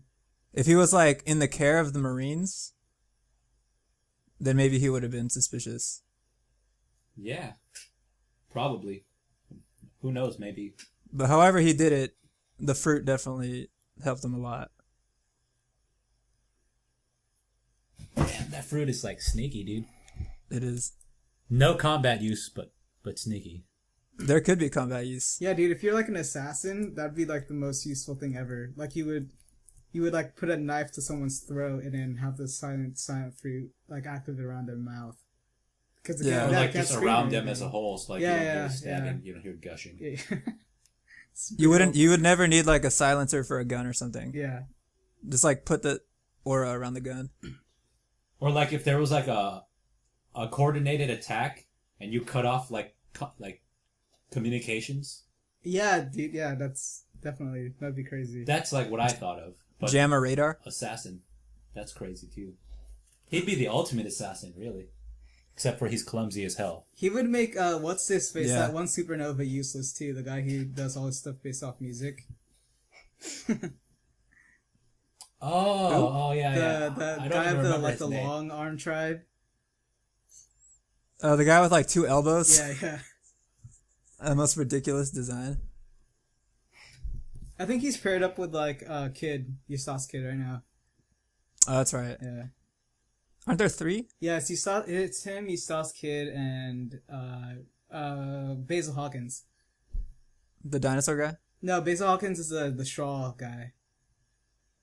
If he was like in the care of the Marines, then maybe he would have been suspicious. Yeah, probably. Who knows? Maybe. But however he did it, the fruit definitely helped him a lot. Damn, that fruit is like sneaky, dude. It is. No combat use, but sneaky. There could be combat use. Yeah, dude. If you're like an assassin, that'd be like the most useful thing ever. Like you would like put a knife to someone's throat and then have the silent fruit like active around their mouth. Because or like just around them as a whole, so like you don't hear stabbing, you don't hear gushing. Yeah. You would never need like a silencer for a gun or something. Yeah. Just like put the aura around the gun. Or like if there was like a coordinated attack and you cut off like communications. Yeah, dude. Yeah, that'd be crazy. That's like what I thought of. But jam a radar? Assassin. That's crazy too. He'd be the ultimate assassin, really. Except for he's clumsy as hell. He would make what's his face, that one supernova useless too. The guy who does all his stuff based off music. yeah. The guy of the long arm tribe. Oh, the guy with like 2 elbows. Yeah. The most ridiculous design. I think he's paired up with like Kid, Eustace Kid right now. Oh, that's right. Yeah. Aren't there 3? Yes, it's him, Eustace Kid, and Basil Hawkins. The dinosaur guy? No, Basil Hawkins is the straw guy.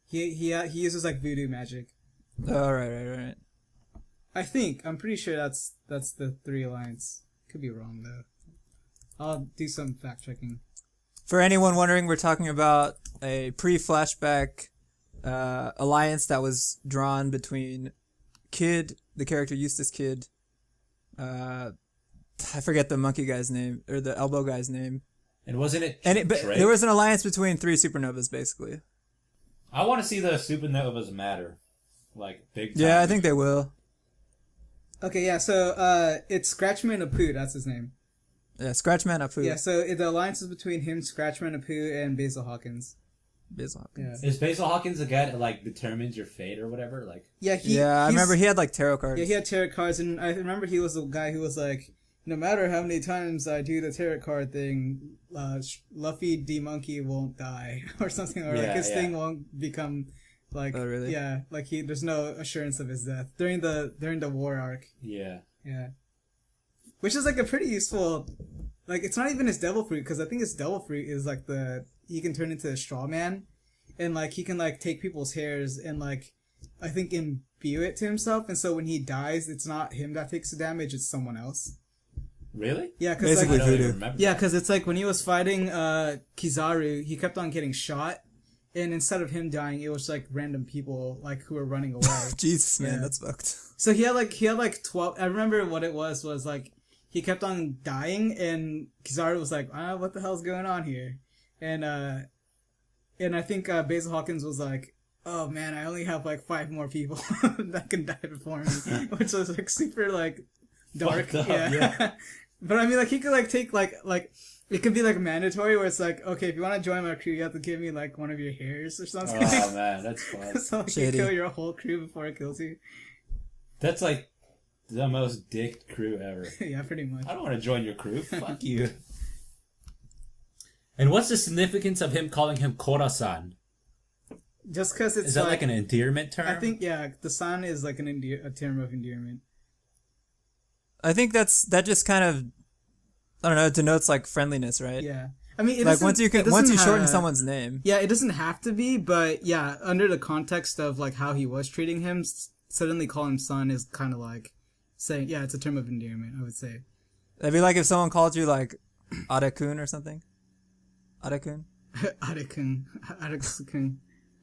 He uses like voodoo magic. Oh, right. I'm pretty sure that's the 3 alliance. Could be wrong though. I'll do some fact checking. For anyone wondering, we're talking about a pre-flashback alliance that was drawn between Kid, the character Eustace Kid, I forget the monkey guy's name, or the elbow guy's name. And wasn't it but there was an alliance between 3 supernovas, basically. I want to see the supernovas matter. Like, big time. Yeah, I think they will. Okay, yeah, so it's Scratchman Apu, that's his name. Yeah, Scratchman Apu. Yeah, so the alliance is between him, Scratchman Apu, and Basil Hawkins. Basil Hawkins. Yeah. Is Basil Hawkins the guy that like determines your fate or whatever? Like, I remember he had like tarot cards. Yeah, he had tarot cards, and I remember he was the guy who was like, no matter how many times I do the tarot card thing, Luffy D Monkey won't die or something, or like his thing won't become like. Oh really? Yeah, like there's no assurance of his death during the war arc. Yeah. Yeah. Which is like a pretty useful, like it's not even his devil fruit, because I think his devil fruit is like he can turn into a straw man, and like he can like take people's hairs and like I think imbue it to himself, and so when he dies, it's not him that takes the damage, it's someone else. Really? Yeah, because basically like, voodoo. Yeah, because it's like when he was fighting Kizaru, he kept on getting shot, and instead of him dying, it was like random people like who were running away. Jesus, man, that's fucked. So he had like 12. I remember what it was like. He kept on dying, and Kizaru was like, what the hell's going on here? And I think Basil Hawkins was like, oh man, I only have like 5 more people that can die before me, which was like super like dark. Yeah. But I mean, like, he could, like, take, like, it could be, like, mandatory where it's like, okay, if you want to join my crew, you have to give me, like, one of your hairs or something. Oh, man, that's fun. So, like, you Shady. kill your whole crew before it kills you. That's, like, the most dick crew ever. Yeah, pretty much. I don't want to join your crew. Fuck you. And what's the significance of him calling him Kora-san? Just because it's Is that like an endearment term? I think, yeah, the san is, like, a term of endearment. I think that just kind of, I don't know, denotes like friendliness, right? Yeah. I mean, it like doesn't- once you shorten have- someone's name. Yeah, it doesn't have to be, but yeah, under the context of like how he was treating him, suddenly calling him son is kind of like saying, yeah, it's a term of endearment, I would say. It'd be like if someone called you like Arakun or something. Arakun? Arakun. Arakun.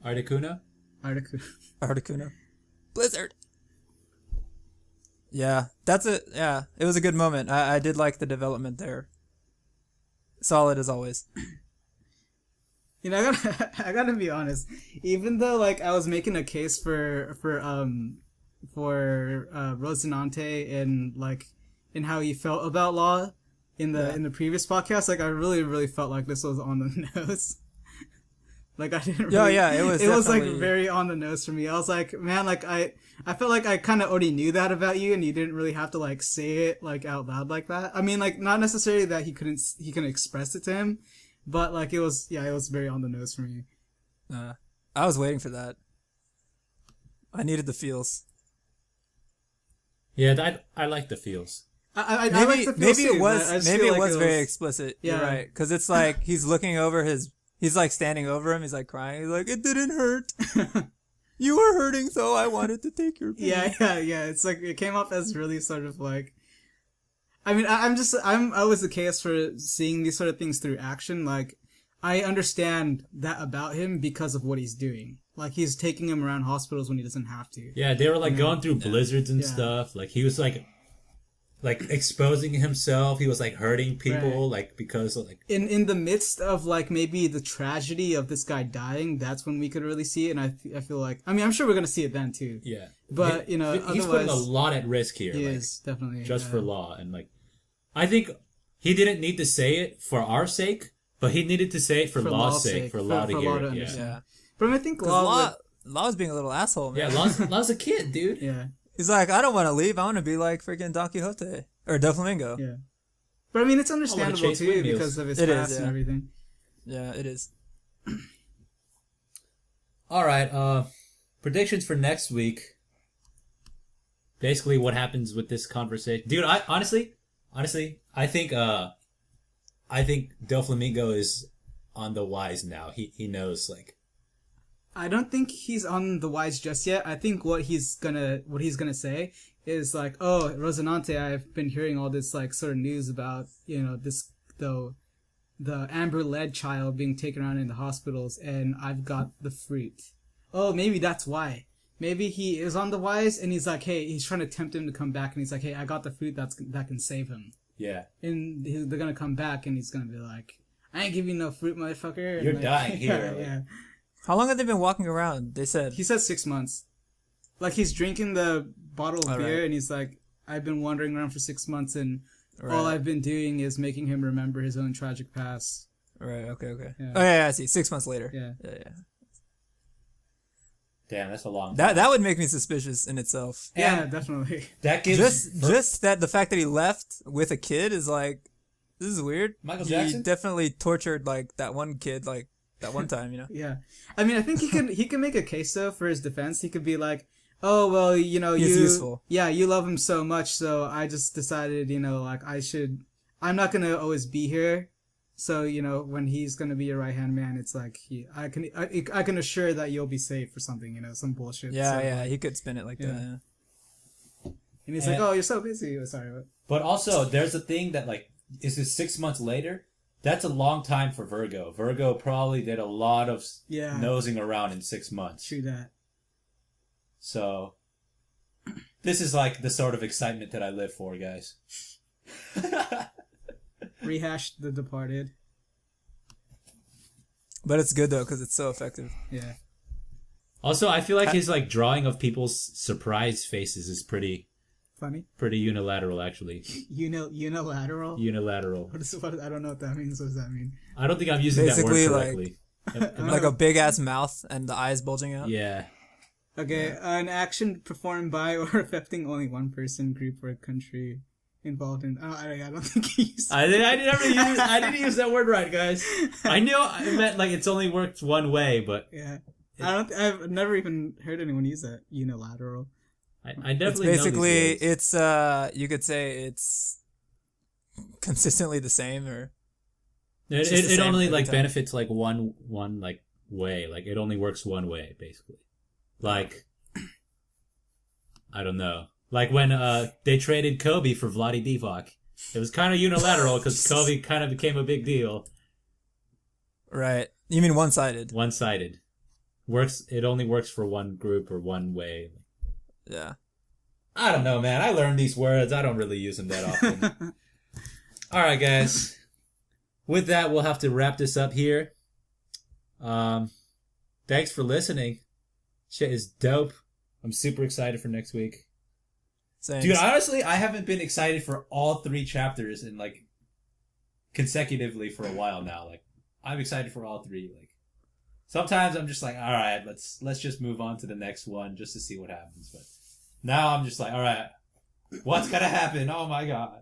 Articuno? Arakun. Articuno. Blizzard. Yeah, that's it. Yeah, it was a good moment. I did like the development there. Solid as always. You know, I gotta be honest. Even though like I was making a case for Rosinante and like in how he felt about Law in the previous podcast, like I really felt like this was on the nose. Like I didn't really, it was like definitely- very on the nose for me. I was like, man, like I felt like I kind of already knew that about you, and you didn't really have to like say it like out loud like that. I mean, like not necessarily that he couldn't express it to him, but like it was very on the nose for me. I was waiting for that. I needed the feels. Yeah, I like the feels. I Maybe like the feels maybe too, it but I was just maybe feel it like was very explicit. Yeah. You're right, because it's like he's looking over he's like standing over him. He's like crying. He's like, it didn't hurt. You were hurting, so I wanted to take your pain. Yeah. It's like it came off as really sort of like. I mean, I'm always the case for seeing these sort of things through action. Like, I understand that about him because of what he's doing. Like, he's taking him around hospitals when he doesn't have to. Yeah, they were like going through blizzards and Yeah. stuff. Like he was like exposing himself. He was like hurting people, Right. like because of, like In the midst of like maybe the tragedy of this guy dying, that's when we could really see it. And I feel like, I mean, I'm sure we're gonna see it then too. yeah. But you know, he's putting a otherwise, lot at risk here. he like, is definitely just for Law, and like I think he didn't need to say it for our sake, but he needed to say it for Law's sake, for Law to hear it. Yeah. understand. Yeah. But I think Because Law's being a little asshole, man. Yeah, Law's a kid, dude. yeah. He's like, I don't want to leave. I want to be like freaking Don Quixote or Doflamingo. Yeah. But I mean, it's understandable chase too windmills. because of his It is, past and yeah. everything. Yeah, it is. All right, predictions for next week. Basically, what happens with this conversation, dude? I honestly, I think Doflamingo is on the wise now. He knows like. I don't think he's on the wise just yet. I think what he's gonna say is like, oh, Rosinante, I've been hearing all this like sort of news about, you know, this the amber-led child being taken around in the hospitals, and I've got the fruit. Oh, maybe that's why. Maybe he is on the wise, and he's like, hey, he's trying to tempt him to come back, and he's like, hey, I got the fruit that can save him. Yeah. And they're gonna come back, and he's gonna be like, I ain't giving you no fruit, motherfucker. And You're like, dying here. Yeah. How long have they been walking around? They said. He said 6 months. Like, he's drinking the bottle of beer, right. and he's like, I've been wandering around for 6 months, and Right. all I've been doing is making him remember his own tragic past. Right. Okay. Yeah. Oh yeah, I see. 6 months later. Yeah. Yeah. Damn, that's a long time. That would make me suspicious in itself. Yeah, definitely. That gives Just that the fact that he left with a kid is like, this is weird. Michael He Jackson? definitely tortured like that one kid like that one time, you know. Yeah. I mean, I think he can make a case, though, for his defense. He could be like, oh, well, you know, He's useful. Yeah, you love him so much, so I just decided, you know, like, I'm not gonna always be here. So, you know, when he's gonna be your right-hand man, it's like, I can assure that you'll be safe or something, you know, some bullshit. Yeah, so, yeah, he could spin it like Yeah. that. Yeah. And he's like, oh, you're so busy. Oh, sorry, what? But also, there's a thing that like, is it 6 months later? That's a long time for Virgo. Virgo probably did a lot of Yeah. nosing around in 6 months. True that. So, this is like the sort of excitement that I live for, guys. Rehash The Departed. But it's good though because it's so effective. Yeah. Also, I feel like his like drawing of people's surprise faces is pretty Funny. Pretty unilateral, actually. Unilateral. Unilateral. What? I don't know what that means. What does that mean? I don't think I'm using that Basically, word correctly. Like a big ass mouth and the eyes bulging out. Yeah. Okay, an action performed by or affecting only one person, group, or country involved in. I don't think he used. I didn't use that word right, guys. I knew I meant like it's only worked one way, but Yeah, I've never even heard anyone use that unilateral. I definitely It's basically know these it's you could say it's consistently the same, or words. it's just the It same only every like time. benefits like one like way. Like it only works one way, basically. Like I don't know. Like when they traded Kobe for Vlade Divac. It was kind of unilateral because Kobe kind of became a big deal. right? You mean one-sided? One-sided. Works. It only works for one group or one way. Yeah. I don't know, man. I learned these words. I don't really use them that often. All right, guys. With that, we'll have to wrap this up here. Thanks for listening. Shit is dope. I'm super excited for next week. Same. Dude, honestly, I haven't been excited for all 3 chapters in like consecutively for a while now. Like, I'm excited for all 3. Like, sometimes I'm just like, all right, let's just move on to the next one just to see what happens. But now I'm just like, all right, what's gonna happen? Oh my god.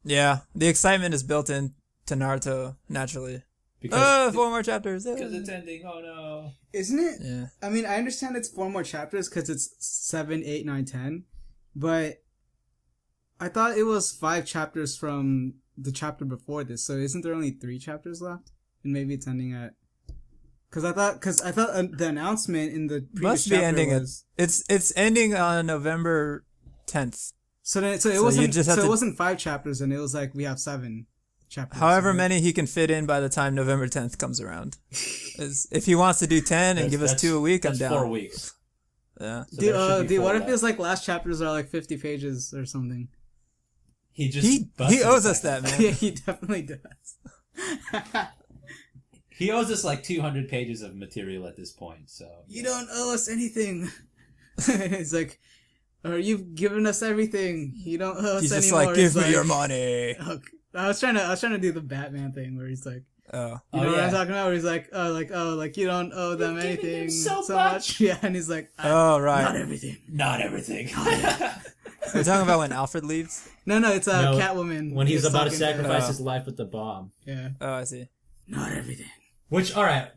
Yeah, the excitement is built in to Naruto naturally. Because 4 more chapters. because it's ending. Oh no. Isn't it? Yeah. I mean, I understand it's 4 more chapters because it's 7, 8, 9, 10, but I thought it was 5 chapters from the chapter before this. So isn't there only 3 chapters left? And maybe it's ending at. Because I thought the announcement in the previous Must be chapter ending was. It's ending on November 10th. So it you wasn't. just have So it to- wasn't 5 chapters, and it was like we have 7 chapters. However right? many he can fit in by the time November 10th comes around. If he wants to do 10 and give us 2 a week, I'm that's down. 4 weeks. Yeah. So there should be Dude, 4 what if left. his like last chapters are like 50 pages or something? He just He busted owes it us back. that, Yeah, man. he definitely does. He owes us like 200 pages of material at this point. So You don't owe us anything. It's like, are you giving us everything? You don't owe us He's just anymore. like, give It's me your money. Okay. I was trying to do the Batman thing where he's like, Oh. you know what yeah. I'm talking about? Where he's like, you don't owe them You're giving anything them so so much. much. Yeah, and he's like, Oh, right. not everything. not everything. We're talking about when Alfred leaves? No, it's No, Catwoman. when he's about to talking sacrifice Oh. his life with the bomb. Yeah. Oh, I see. Not everything. Which, all right,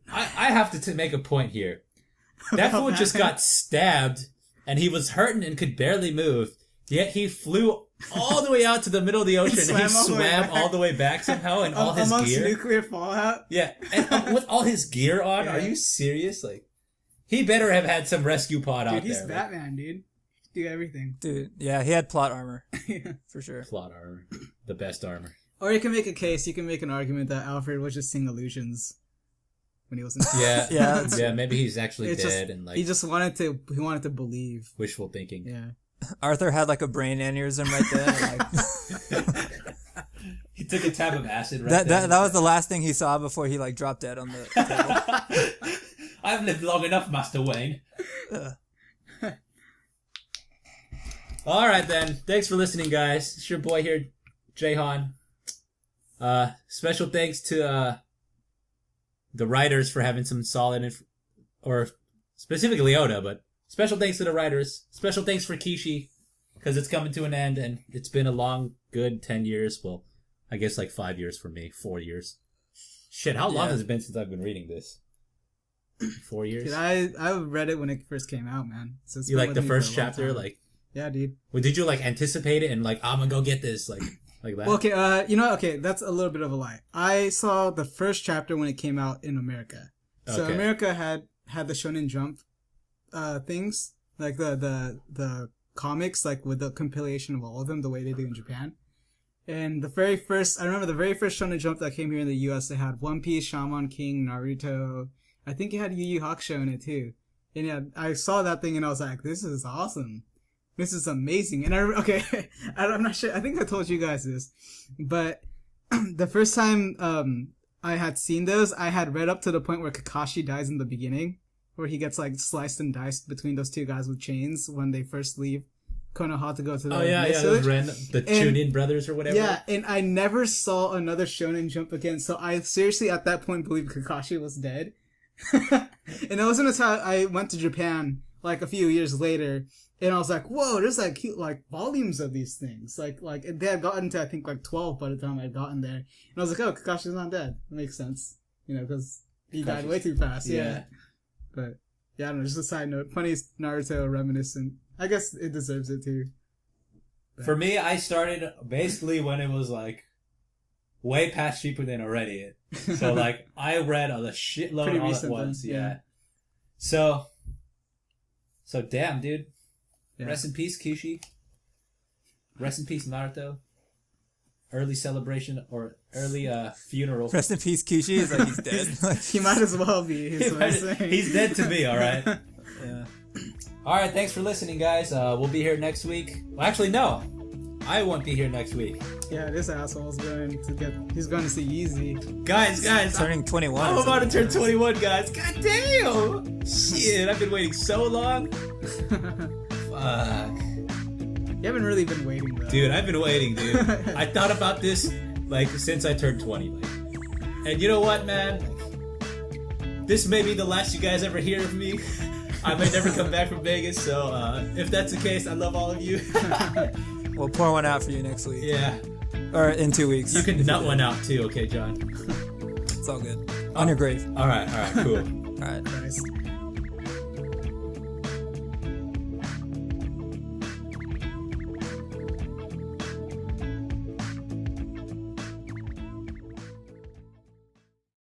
I have to make a point here. That fool just Batman? got stabbed, and he was hurting and could barely move. Yet he flew all the way out to the middle of the ocean, and he swam all the way back somehow in all his Amongst gear. nuclear fallout. Yeah, and with all his gear on. Yeah. Are you serious? Like, he better have had some rescue pod Dude, out he's there. Batman, dude. Do everything. Dude, yeah, he had plot armor. Yeah. For sure. Plot armor, the best armor. Or you can make a case. You can make an argument that Alfred was just seeing illusions when he wasn't. Yeah, Yeah, that's- yeah. Maybe he's actually It's dead just, and like he just wanted to believe. wishful thinking. Yeah. Arthur had like a brain aneurysm right there. Like, He took a tab of acid. Right that was the last thing he saw before he like dropped dead on the table. I've lived long enough, Master Wayne. All right, then. Thanks for listening, guys. It's your boy here, Jahan. Special thanks to the writers for having some solid, or specifically Oda, but special thanks to the writers. Special thanks for Kishi, because it's coming to an end, and it's been a long, good 10 years. Well, I guess like 5 years for me. 4 years. Shit, how long Yeah. has it been since I've been reading this? 4 years? Dude, I read it when it first came out, man. So it's You been like with the me for a first long chapter? time. Like, Yeah, dude. well, did you like anticipate it and like, I'm gonna go get this? Like that? Well, okay, okay, that's a little bit of a lie. I saw the first chapter when it came out in America. So Okay. America had the Shonen Jump things, like the comics, like with the compilation of all of them, the way they do in Japan. And I remember the very first Shonen Jump that came here in the US, they had One Piece, Shaman King, Naruto. I think it had Yu Yu Hakusho in it too. And yeah, I saw that thing and I was like, this is awesome. This is amazing. And I'm not sure. I think I told you guys this, but the first time I had seen those, I had read up to the point where Kakashi dies in the beginning, where he gets like sliced and diced between those two guys with chains when they first leave Konoha to go to the those the Chunin brothers or whatever. Yeah, and I never saw another Shonen Jump again, so I seriously at that point believed Kakashi was dead. And that wasn't until I went to Japan like a few years later, and I was like, whoa, there's like volumes of these things. Like they had gotten to I think like 12 by the time I'd gotten there, and I was like, oh, Kakashi's not dead. That makes sense, because he died way too fast. Yeah. But yeah, I don't know. Just a side note, funny Naruto reminiscent. I guess it deserves it too. But. For me, I started basically when it was like way past Shippuden already. So like I read a shitload all at once. Yeah. So damn, dude. Yeah. Rest in peace, Kishi. Rest in peace, Naruto. Early celebration or early funeral. Rest in peace, Kishi. Is like he's dead. He might as well be. He's dead to me. All right. Yeah. All right. Thanks for listening, guys. We'll be here next week. Well, actually, no. I won't be here next week. Yeah, this asshole's going to he's going to see Yeezy. Guys. Turning 21. I'm about to turn 21, guys. God damn. Shit, I've been waiting so long. Fuck. You haven't really been waiting, though. Dude, I've been waiting, dude. I thought about this, since I turned 20. And you know what, man? This may be the last you guys ever hear of me. I may never come back from Vegas, so if that's the case, I love all of you. We'll pour one out for you next week. Yeah. Or in 2 weeks. You can nut one out, too, okay, John? It's all good. On your grave. All right, cool. All right. Nice.